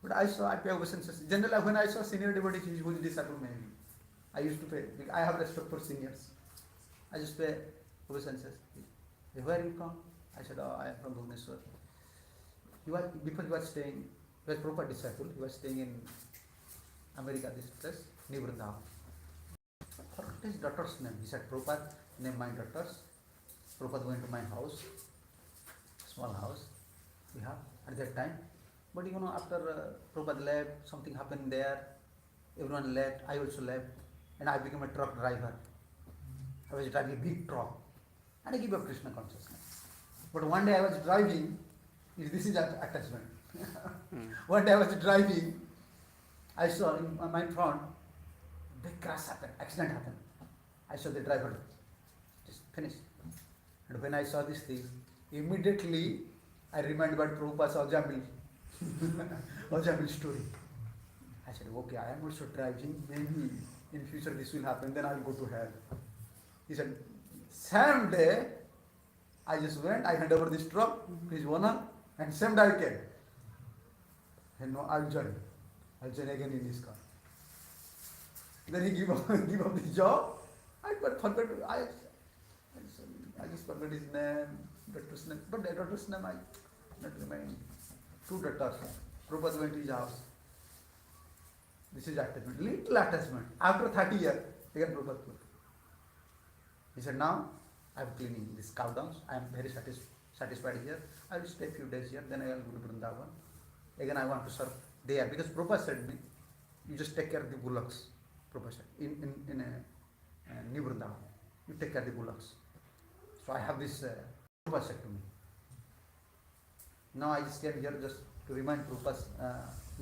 But I saw at obeisances. Generally, when I saw senior devotees, he was disciple mainly. I used to pay. I have respect for seniors. I just pay obeisances. Where you come? I said, I am from Bhubaneswar. Before he was staying, he was proper disciple. He was staying in America, this place, New Vrindavan. Forgot his daughter's name. He said, Prabhupada, name my daughters. Prabhupada went to my house, small house we have at that time. But after Prabhupada left, something happened there. Everyone left, I also left, and I became a truck driver. I was driving a big truck, and I gave up Krishna consciousness. But one day I was driving, this is attachment. One day I was driving, I saw in my front, big crash happened, accident happened. I saw the driver just finished. And when I saw these things, immediately I remembered Prabhupada's Ajamil. Ajamil story. I said, okay, I am also driving, maybe in future this will happen, then I will go to hell. He said, same day, I just went, I hand over this truck to his owner, and same day I came. And no, I'll join again in his car. Then he give up the job. I just forgot his name, daughter's name. But the daughter's name I not remembering. Two daughters. Prabhupada went to his house. This is attachment, little attachment. After 30 years, again Prabhupada put. He said, now I am cleaning these cow dungs. I am very satisfied. satisfied here. I will stay few days here, then I will go to Vrindavan. Again I want to serve there because Prabhupada said me, you just take care of the bullocks. Prabhupada said, in a New Vrindavan, you take care of the bullocks. So I have this, Prabhupada said to me. Now I just came here just to remind Prabhupada's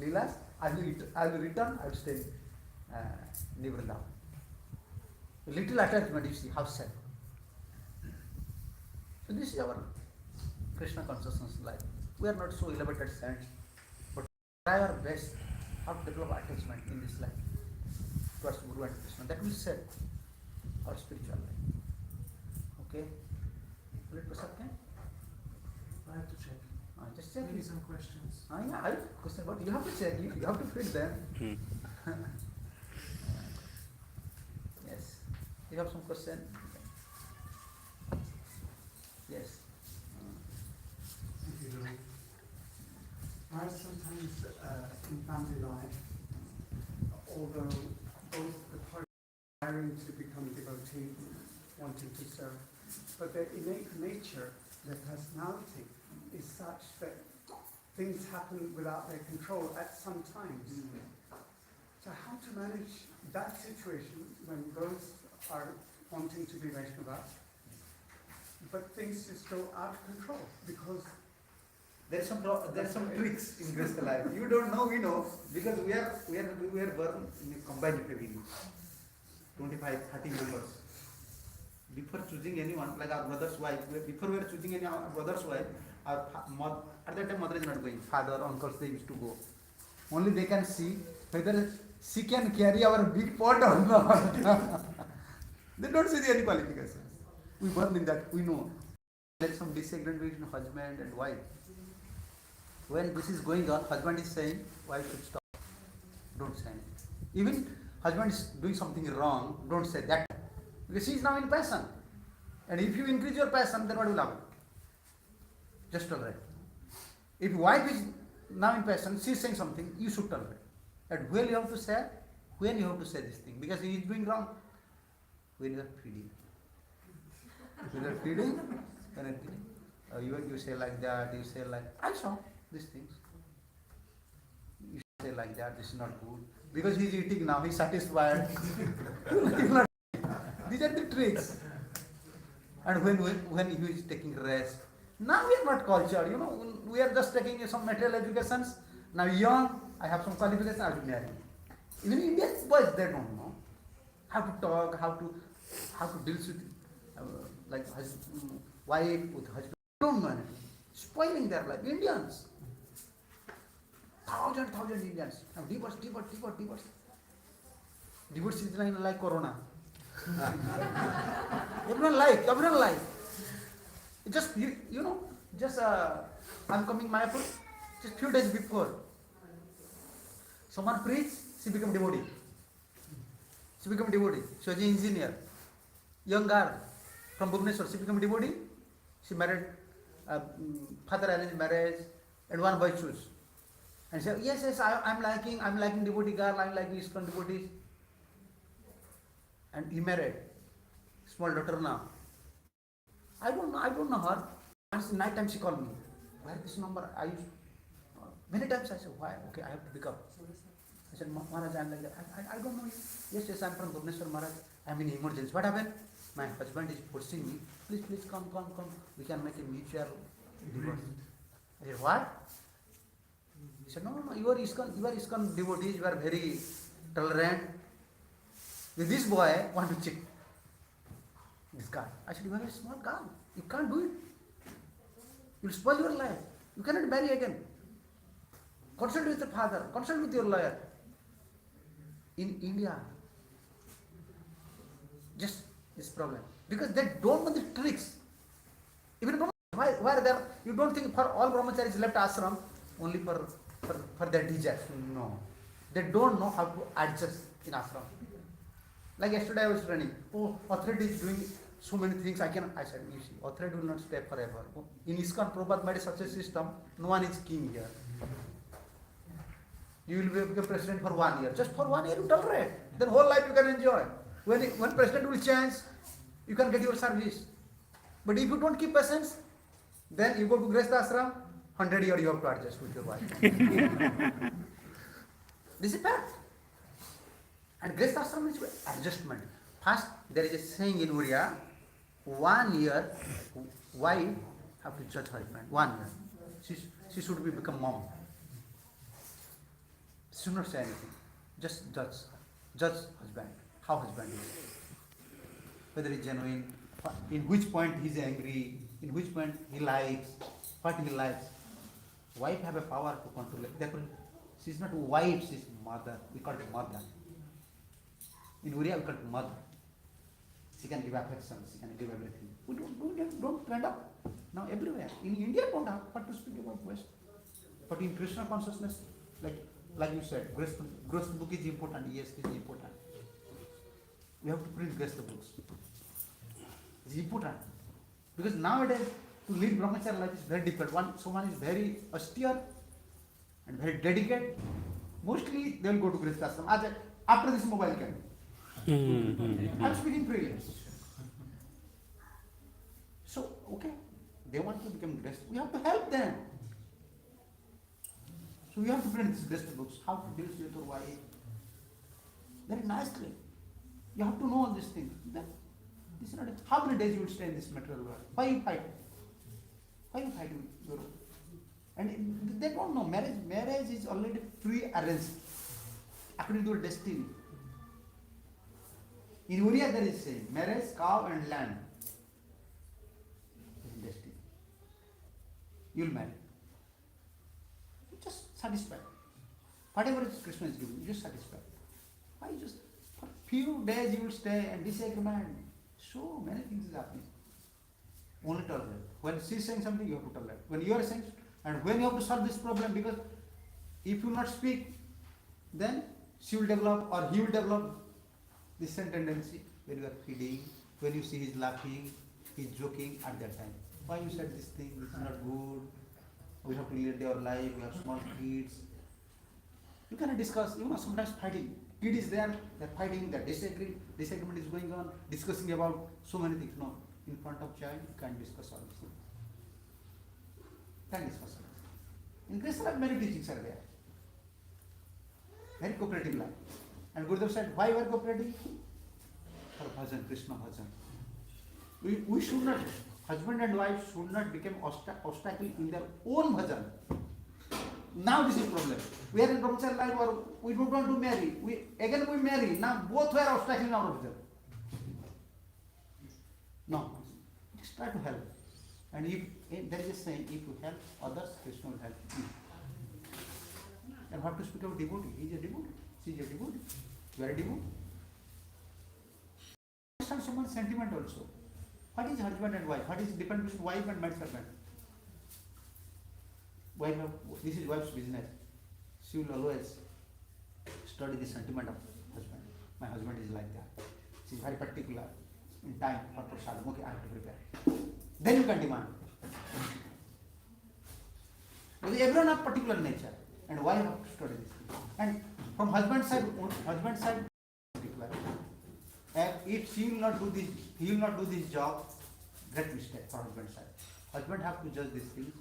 Leelas. I will return, I will stay in New Vrindavan. Little attachment, you see, how sad. So this is our Krishna consciousness life. We are not so elevated saints, but try our best how to develop attachment in this life towards Guru and Krishna. That will set our spiritual life. Okay? Let Prasad can? I have to check. Just check. Maybe some questions. Yeah, I have question, but you have to check. You have to feed them. Yes. You have some question? Yes. Thank you, Louis. I sometimes in family life, although both the parties desiring to become devotee, wanting to serve, but their innate nature, their personality, is such that things happen without their control at some times. So how to manage that situation when both are wanting to be Vaishnava, but things just go out of control because There are some tricks in Grihastha life. You don't know, we know, because we are born in a combined family, 25, 30 members. Before choosing anyone, like our brother's wife, before we are choosing any our brother's wife, our at that time mother is not going. Father, uncles, they used to go. Only they can see whether she can carry our big pot or not. They don't see any qualifications. We born in that, we know. There's some disagreement between husband and wife. When this is going on, husband is saying, wife should stop. Don't say anything. Even husband is doing something wrong, don't say that. Because she is now in passion. And if you increase your passion, then what will happen? Just tolerate. If wife is now in passion, she is saying something, you should tolerate. And when you have to say this thing, because he is doing wrong. When you are feeding. When you are feeding, you say like that, you say like, I saw these things. You say like that, this is not good. Because he is eating now, he is satisfied. These are the tricks. And when he is taking rest, now we are not cultured, we are just taking some material educations. Now young, I have some qualifications, I will marry. Even Indian boys, they don't know how to talk, how to deal with like wife with husband. They don't know anything. Spoiling their life. Indians. Thousand Indians. Now divorce. Divorce is like corona. Everyone like. Just I'm coming Mayapur, just few days before. Someone preached, she became devotee. She was an engineer. Young girl from Bhubaneswar, she became devotee. She married, father arranged marriage, and one boy chose. And she said, yes, I'm liking devotee girl, I'm liking ISKCON devotees. And he married. Small daughter now. I don't know her. Once night time she called me. Where this number? Many times I said, why? Okay, I have to pick up. I said, Maharaj, I'm like that. I don't know. Yes, I'm from Bhubaneswar, Maharaj. I'm in emergency. What happened? My husband is forcing me. Please come. We can make a mutual divorce. I said, what? He said, no, you are ISKCON devotees, you are very tolerant. With this boy, want to cheat this guy. I said, you are a small girl. You can't do it. You will spoil your life. You cannot marry again. Consult with the father. Consult with your lawyer. In India, just this problem. Because they don't know the tricks. Even why there, you don't think for all brahmacharis left ashram only for their desires. No. They don't know how to adjust in ashram. Like yesterday I was running. Authority is doing so many things. I said, you see, authority will not stay forever. In ISKCON, Prabhupada made such a system, no one is king here. You will become president for 1 year. Just for 1 year you tolerate. Then whole life you can enjoy. When president will change, you can get your service. But if you don't keep patience, Then you go to Grihastha ashram, 100 years you have to adjust with your wife. This is fact. And Grihastha ashram is adjustment. First, there is a saying in Oriya, 1 year, wife have to judge husband. 1 year. She should become mom. She should not say anything. Just judge husband. How husband is. Whether he is genuine, in which point he is angry, in which point he likes, what he likes. Wife have a power to control it. Therefore, she is not wife, she is mother. We call it mother. In Oriya, we call it mother. She can give affection, she can give everything. We don't trend up. Now everywhere. In India, don't have what to speak about West. But in Krishna consciousness, like you said, Grihastha book is important. Yes, it is important. We have to print Grihastha books. It's important. Because nowadays, to live brahmacharya life is very difficult. Someone is very austere and very dedicated. Mostly they will go to Grihastha ashram. After this mobile came. I'm speaking freely. So, okay, they want to become Grihastha. We have to help them. So we have to print these Grihastha books. How to deal with your wife. Very nicely. You have to know all these things. This is not how many days you will stay in this material world? Why you fight? Why you fight with Guru? And they don't know. Marriage is already pre-arranged according to your destiny. In Oriya there is saying, marriage, cow and land is destiny. You will marry. You just satisfy. Whatever Krishna is giving, you just satisfy. Why just for few days you will stay and disagreement. So many things is happening. Only tolerate. When she is saying something, you have to tolerate. When you are saying, and when you have to solve this problem, because if you will not speak, then she will develop or he will develop this same tendency. When you are feeding, when you see he is laughing, he is joking at that time. Why you said this thing? This is not good. We have to lead our life. We have small kids. You cannot discuss. Sometimes fighting. Kid is there. They're fighting. They're disagreeing. Disagreement is going on. Discussing about so many things. No, in front of child, you can't discuss all these things. Can't discuss. In Krishna, many teachings are there. Very cooperative life. And Gurudev said, why we are cooperating? For bhajan, Krishna bhajan. We should not, husband and wife should not become obstacle in their own bhajan. Now this is problem. We are in brahmacharya life or we don't want to marry. We marry. Now both were obstacle in our bhajan. No. Just try to help. And if there is a saying, if you help others, Krishna will help you. And what to speak of devotee? He is a devotee. She is a devotee. You are a devotee. Understand someone's sentiment also. What is husband and wife? What is the difference between wife and maidservant? This is wife's business. She will always study the sentiment of husband. My husband is like that. She is very particular in time for prasadam. Okay, I have to prepare. Then you can demand. Because everyone has particular nature. And why have to study this? And from husband's side, particular. If she will not do this, he will not do this job, great mistake for husband's side. Husband have to judge these things.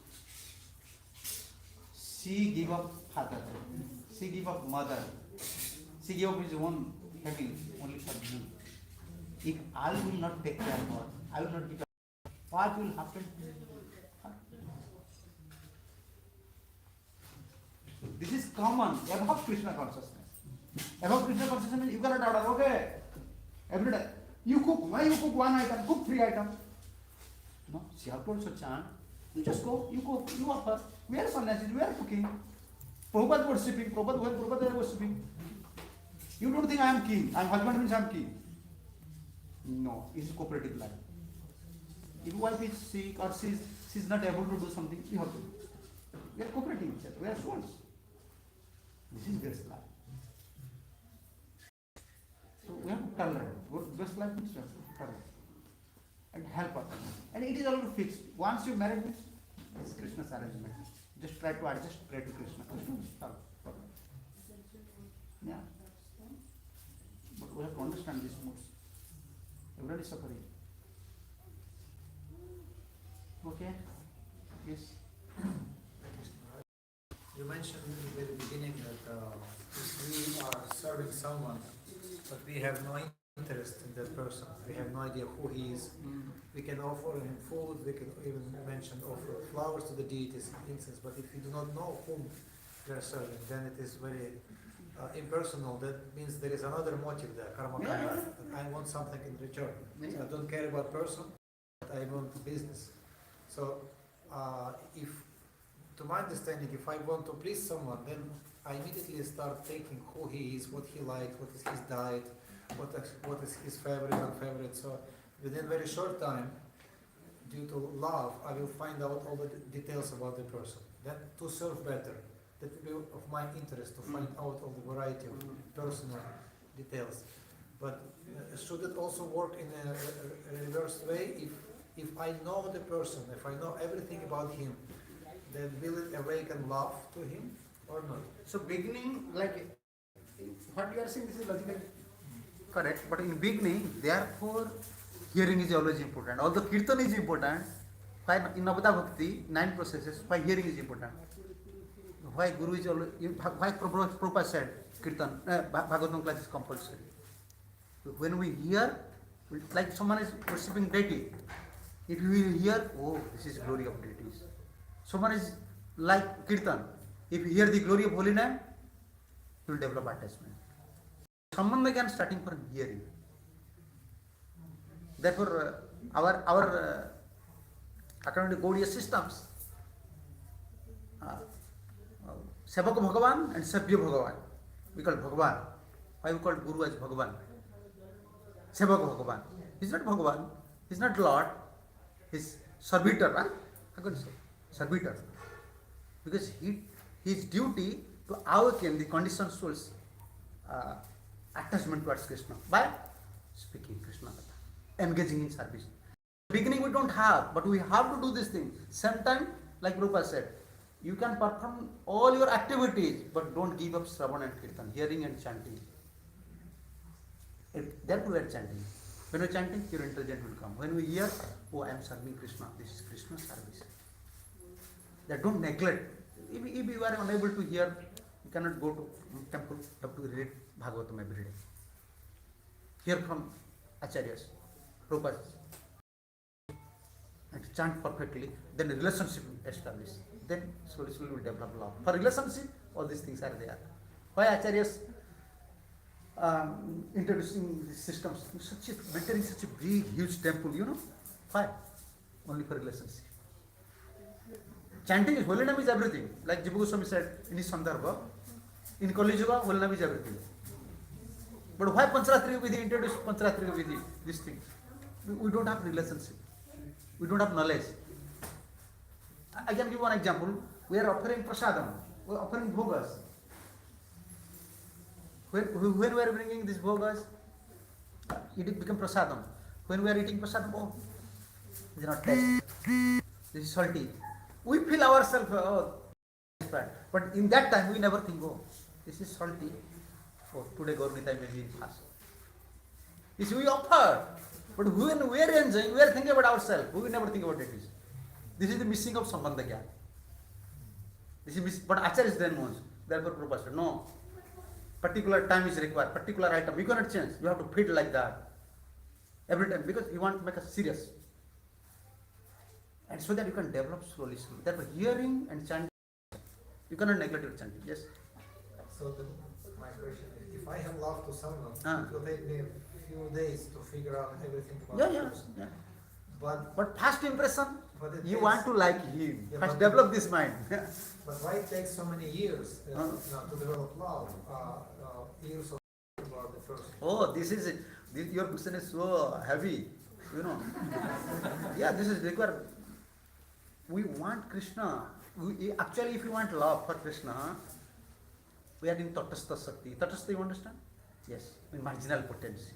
She give up father, she give up mother, she give up his own family only for me. If I will not take care of her, I will not give up, what will happen? This is common, above Krishna consciousness. Above Krishna consciousness means you cannot order, okay, every day. You cook, why you cook one item, cook 3 items? No, she have to also chant. You just go, you cook, you offer. We are sannyasis, we are cooking. Prabhupada worshipping, Prabhupada is worshipping. You don't think I am king, I am husband means I am king. No, it is cooperative life. If wife is sick or she is not able to do something, we have to do. We are cooperating each other, we are souls. This is best life. So we have to tolerate. Best life means we have to tolerate. And help others. And it is already fixed. Once you marry, it's Krishna's arrangement. Just try to adjust, pray to Krishna. Krishna will solve the problem. Yeah. But we have to understand these moods. Everybody is suffering. Okay? Yes. You mentioned in the very beginning that if we are serving someone, but we have no interest in that person, we have no idea who he is, we can offer him food, we can even mention offer flowers to the deities, incense, but if we do not know whom we are serving, then it is very impersonal. That means there is another motive there, karma kaya. I want something in return. So I don't care about person, but I want business. So if to my understanding, if I want to please someone, then I immediately start thinking who he is, what he likes, what is his diet, what is his favorite and unfavorite. So within very short time, due to love, I will find out all the details about the person. Then to serve better, that will be of my interest to find out all the variety of personal details. But should it also work in a reverse way? If I know the person, if I know everything about him, then will it awaken love to him or not? So beginning, like what you are saying, this is logically correct, but in beginning, therefore, hearing is always important. Although kirtan is important, why in Navada Bhakti, 9 processes, why hearing is important? Why Guru is always, why Prabhupada said kirtan, Bhagavatam class is compulsory. When we hear, like someone is worshipping deity, if you will hear, oh, this is glory of deities. Someone is like kirtan, if you hear the glory of holy name, you will develop attachment. Someone began starting from hearing. Therefore, our according to Gaudiya systems, Sevak Bhagavan and Sabhya Bhagavan, we call Bhagavan. Why we call Guru as Bhagavan? Sevak Bhagavan. He's not Bhagavan, he's not Lord, he's servitor. Huh? How can you say? Servitor. Because his duty to awaken the conditioned soul's attachment towards Krishna by speaking Krishna Katha, engaging in service. Beginning we don't have, but we have to do this thing. Same time, like Rupa said, you can perform all your activities, but don't give up Shravan and Kirtan, hearing and chanting. Therefore we are chanting. When we are chanting, your intelligence will come. When we hear, oh, I am serving Krishna, this is Krishna's service. That don't neglect. If you are unable to hear, you cannot go to temple, you have to read Bhagavatam every day. Hear from Acharyas, Rupas, and chant perfectly, then a relationship establish. Then slowly we will develop love. For relationship, all these things are there. Why Acharyas introducing these systems? Maintaining such a big, huge temple, you know? Why? Only for relationship. Chanting is holy name is everything. Like Jiva Goswami said in his Sandarbha, in Kali Yuga, holy name is everything. But why Pancharatriya Vidhi introduced Pancharatriya Vidhi, these things? We don't have relationship. We don't have knowledge. I can give one example. We are offering prasadam. We are offering bhogas. When we are bringing these bhogas, it becomes prasadam. When we are eating prasadam, oh, it is not taste. This is salty. We feel ourselves, oh, this is bad. But in that time, we never think, oh, this is salty. Oh, today Gaur-Nitai may be in fast. You see, we offer. But when we are enjoying, we are thinking about ourselves. We will never think about it. This is the missing of Sambandha Gyan. This is but Acharyas then knows. Therefore, Prabhupada said, no. Particular time is required, particular item. You cannot change. You have to feed like that. Every time. Because you want to make us serious. And so that you can develop slowly. Therefore, hearing and chanting, you cannot neglect your chanting. Yes? So my question is, if I have love to someone, it will take me a few days to figure out everything about the person. Yeah. But first impression, you takes, want to like him. Yeah, first develop this mind. But why it takes so many years to develop love? Years of about the person. Oh, this is it. Your question is so heavy, you know. Yeah, this is required. We want Krishna. Actually, if you want love for Krishna, we are in Tatastha Sakti. Tatastha, you understand? Yes, in marginal potency.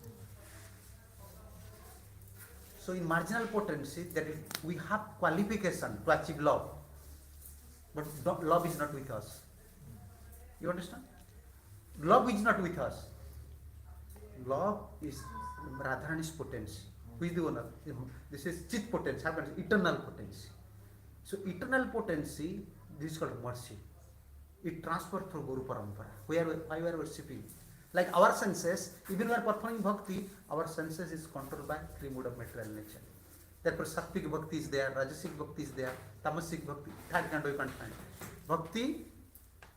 So in marginal potency, that we have qualification to achieve love. But love is not with us. You understand? Love is not with us. Love is Radharani's potency. Who is the owner? This is Chit potency, eternal potency. So eternal potency, this is called mercy. It transferred through Guru Parampara. Why we are worshipping? Like our senses, even when we are performing bhakti, our senses is controlled by three modes of material nature. Therefore, sattvic bhakti is there, rajasic bhakti is there, tamasic bhakti, third kind we can't find. Bhakti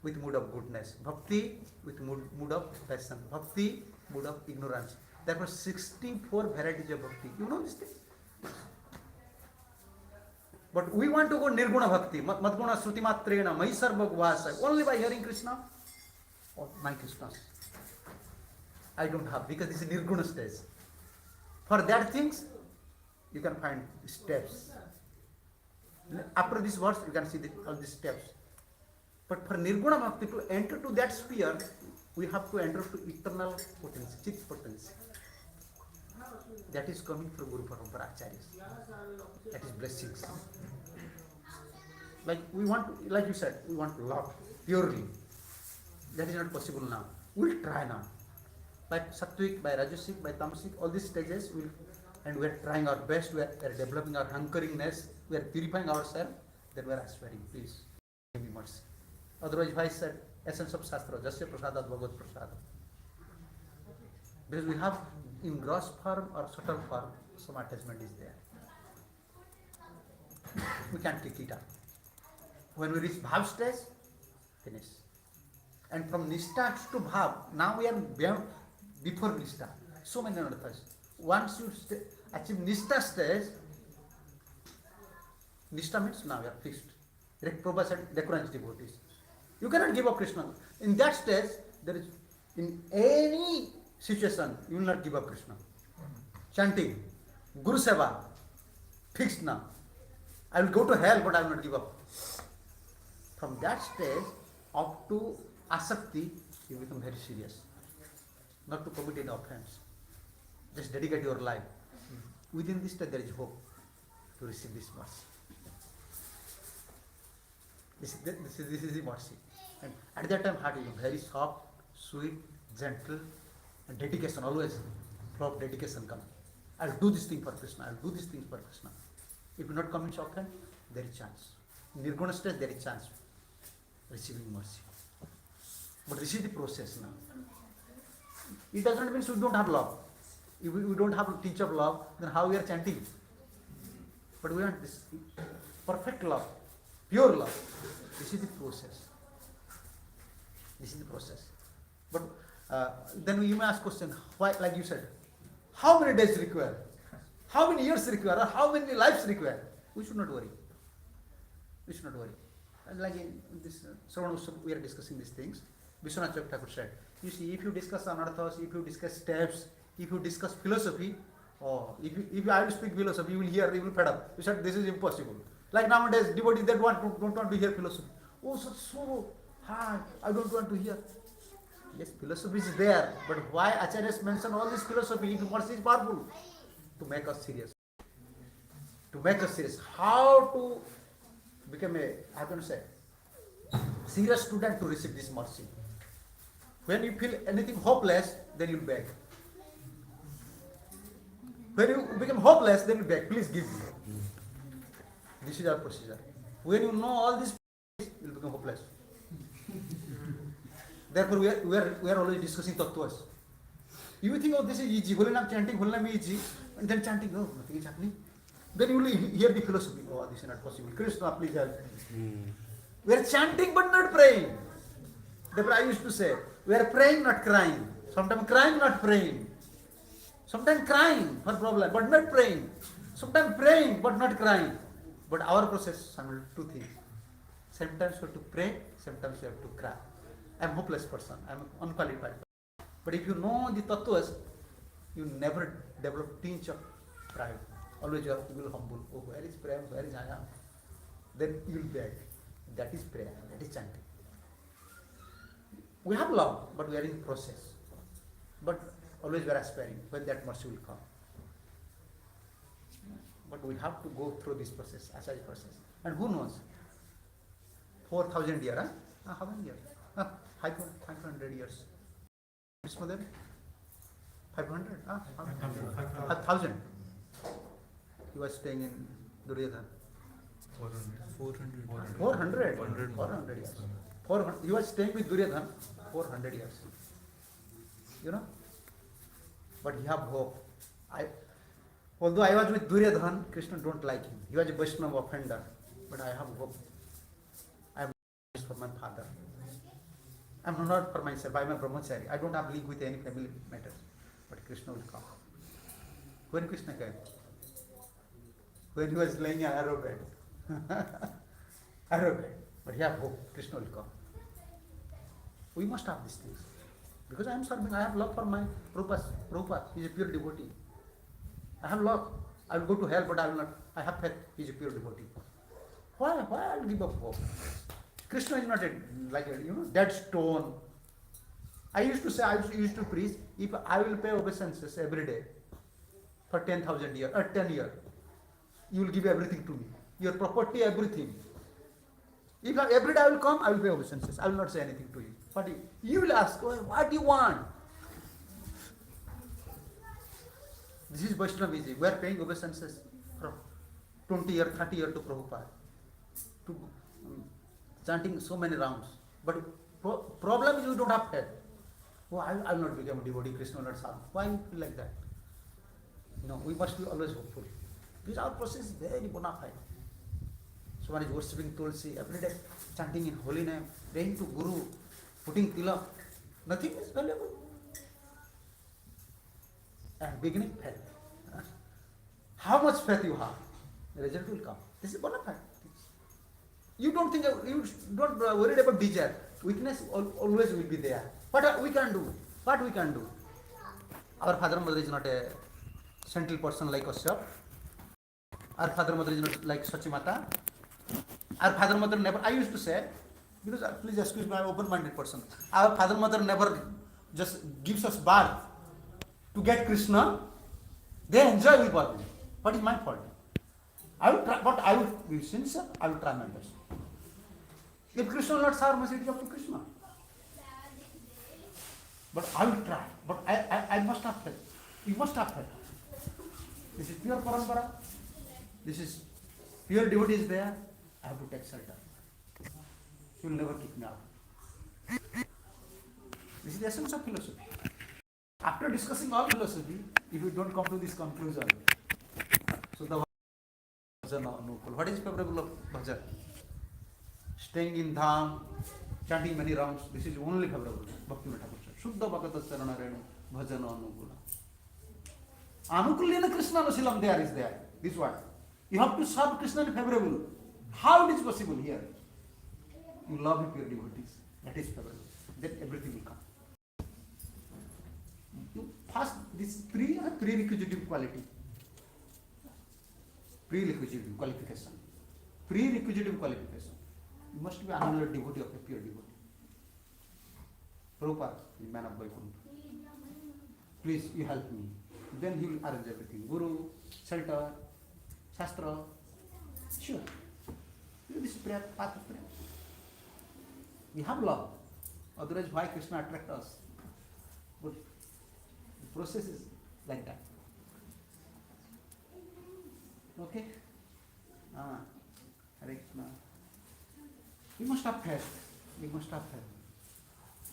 with mood of goodness, bhakti with mood of passion, bhakti mood of ignorance. Therefore, 64 varieties of bhakti. You know this thing? But we want to go nirguna bhakti, madguna sruti matrena, mai sarva gvasa, only by hearing Krishna. Oh, my Krishna. I don't have, because this is nirguna stage. For that things, you can find steps. After this verse, you can see all these steps. But for nirguna bhakti, to enter to that sphere, we have to enter to eternal potency, chit potency. That is coming from Guru Parampara Acharyas. That is blessings. Like we want, like you said, we want love purely. That is not possible now. We'll try now. By sattvic, by rajasic, by tamasic, all these stages, and we are trying our best. We are developing our hunkeringness. We are purifying ourselves. Then we are aspiring. Please give me mercy. Otherwise, if I said essence of Shastra, Jasya Prasadat Bhagavad Prasad. Because we have in gross form or subtle form, some attachment is there. We can't kick it up. When we reach Bhav stage, finish. And from Nishta to Bhav, now we are beyond, before Nishta. So many anarthas. Once you achieve Nishta stage, Nishta means now you are fixed. Prabhu said, Dekurans devotees. You cannot give up Krishna. In that stage, there is, in any situation, you will not give up Krishna. Chanting, Guru Seva, fixed now. I will go to hell, but I will not give up. From that stage up to Asakti, you become very serious. Not to commit any offense. Just dedicate your life. Within this stage, there is hope to receive this mercy. This is the mercy. And at that time, heart is very soft, sweet, gentle, and dedication, always flow of dedication comes. I'll do this thing for Krishna, I'll do this thing for Krishna. If you not come in often, there is chance. In Nirguna stage, there is chance receiving mercy. But this is the process now. It does not mean we don't have love. If we don't have a teach of love, then how we are chanting? But we want this perfect love, pure love. This is the process. This is the process. But then you may ask question, why, like you said, how many days require? How many years require? Or how many lives require? We should not worry. We should not worry. And like in this we are discussing these things. Vishwanath Thakur said, you see, if you discuss anarthas, if you discuss steps, if you discuss philosophy, or if I will speak philosophy, you will hear, you will fed up. You said this is impossible. Like nowadays, devotees that don't want to hear philosophy. Oh, so hard. I don't want to hear. Yes, philosophy is there, but why Acharyas mention all this philosophy? If mercy is powerful, to make us serious. To make us serious. How to become a, how can I say, serious student to receive this mercy. When you feel anything hopeless, then you beg. When you become hopeless, then you beg, please give me. This is our procedure. When you know all this, you will become hopeless. Therefore, we are always discussing tattvas. You think, oh, this is easy, holy name chanting, holy name easy, and then chanting, oh, nothing is happening. Then you will hear the philosophy, oh, this is not possible. Krishna, please help. We are chanting but not praying. Therefore, I used to say, we are praying, not crying. Sometimes crying, not praying. Sometimes crying for problem, but not praying. Sometimes praying, but not crying. But our process, two things. Sometimes you have to pray, sometimes you have to cry. I am a hopeless person, I am unqualified. But if you know the tattvas, you never develop tinge of pride. Always you will humble. Oh, where is prayer? Where is I am? Then you will beg. That is prayer, that is chanting. We have love, but we are in process. But always we are aspiring when that mercy will come. But we have to go through this process, Acharya process. And who knows? 4,000 years, huh? How many years? 500 years. Vishmadev? 500? 1,000. He was staying in Duryodhana. 400 years. 400. He was staying with Duryodhan 400 years. You know? But he have hope. Although I was with Duryodhan, Krishna don't like him. He was a Vaishnava offender. But I have hope. I am for my father. I am not for myself. I am a brahmachari. I don't have link with any family matters. But Krishna will come. When Krishna came? When he was laying an arrowhead. Arrowhead. But he have hope. Krishna will come. We must have these things. Because I am serving, I have love for my Prabhupada. Prabhupada, he is a pure devotee. I have love. I will go to hell, but I will not. I have faith. He is a pure devotee. Why I will give up hope? Krishna is not like a dead stone. I used to say, I used to preach, if I will pay obeisances every day for 10,000 years, or 10 years, you will give everything to me. Your property, everything. If every day I will come, I will pay obeisances. I will not say anything to you. But you will ask, what do you want? This is Vaishnavism. We are paying obeisances from 20 years, 30 years to Prabhupada. To chanting so many rounds. But problem is you don't have faith. Oh, I will not become a devotee, Krishna will not serve. Why you feel like that? We must be always hopeful. Because our process is very bona fide. Someone is worshipping Tulsi every day, chanting in holy name, praying to Guru, putting tilak. Nothing is valuable. And beginning faith. How much faith you have, the result will come. This is bona fide. You don't worry about desire. Weakness always will be there. What we can do? What we can do? Our father and mother is not a central person like us. Our father and mother is not like Sachimata. Our father and mother never, I used to say, because please excuse me, I am an open-minded person. Our father and mother never just gives us birth to get Krishna. They enjoy with birth. What is my fault? I will try, but I will be sincere, I will try my best. If Krishna will not serve me, it is up to Krishna. But I will try. But I must have faith. You must have faith. This is pure parampara. This is pure devotee is there. I have to take shelter. He will never kick me out. This is the essence of philosophy. After discussing all philosophy, if you don't come to this conclusion, so the bhajan anukul. What is favorable of bhajan? Staying in dham, chanting many rounds. This is only favorable. Bhakti Thakur. Shuddha Bhagata Charana Renu Bhajan Anukula. Anukulena Krishna Nasilam there is there. This one. You have to serve Krishna favorable. How it is possible here? You love pure devotees. That is favorable. Then everything will come. You first, this prerequisite quality. Prerequisite qualification. Prerequisite qualification. You must be another devotee of a pure devotee. Prabhupada, the man of Vaikuntha. Please, you help me. Then he will arrange everything. Guru, shelter, Shastra. Sure. This is prayer, path of prayer. We have love. Otherwise, why Krishna attract us? But the process is like that. Okay? Hare Krishna. We must have faith. We must have faith.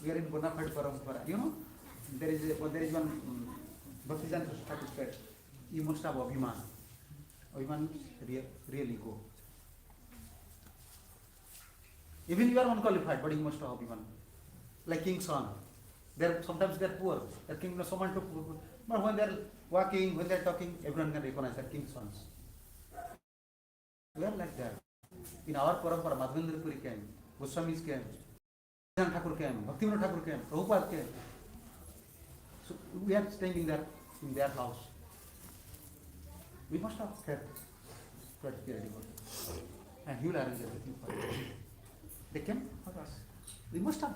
We are in bona fide parampara. There is one Bhaktijan Thakur said, you must have abhiman. Abhiman means real ego. Even you are unqualified, but you must have abhiman. Like king's son. Sometimes they are poor. Their king knows someone to poor. But when they are walking, when they are talking, everyone can recognize that king's sons. We are like that. In our parampara, Madhavendra Puri came, Goswamis came, Thakur came, Bhaktivinoda Thakur came, Prabhupada came. So we are staying in their house. We must have faith to pure devotee. And he will arrange everything for us. They came for us. We must have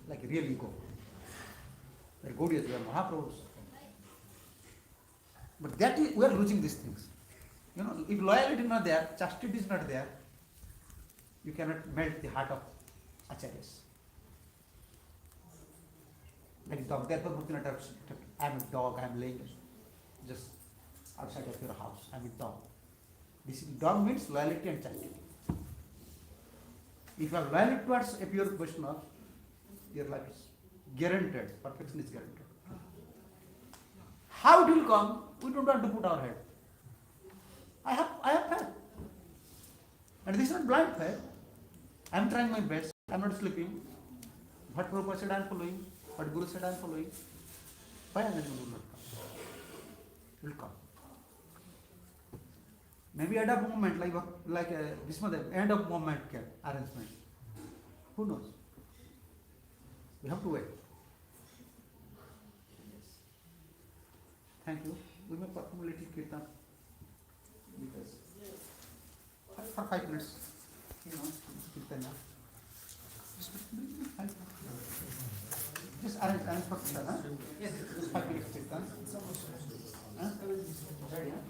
like real ego. Like Gaudiyas, we are Mahaprabhus. But that is, we are losing these things. If loyalty is not there, chastity is not there, you cannot melt the heart of acharyas. Like dog, therefore Bhaktivinoda Thakur said, I am a dog, I am laying just outside of your house, I am a dog. This dog means loyalty and chastity. If you are loyal towards a pure Vaishnava, your life is guaranteed, perfection is guaranteed. How it will come, we don't want to put our head. I have faith. And this is not blind faith. I am trying my best. I am not sleeping. What Prabhupada said I am following. What Guru said I am following. Why am I will not come? It will come. Maybe at a moment like this mother, end of moment arrangement. Who knows? We have to wait. Thank you. We may perform a little kirtan because for 5 minutes, kirtan. Just arrange for kirtan, huh? Yes. Just 5 minutes kirtan. Huh? Ready, huh?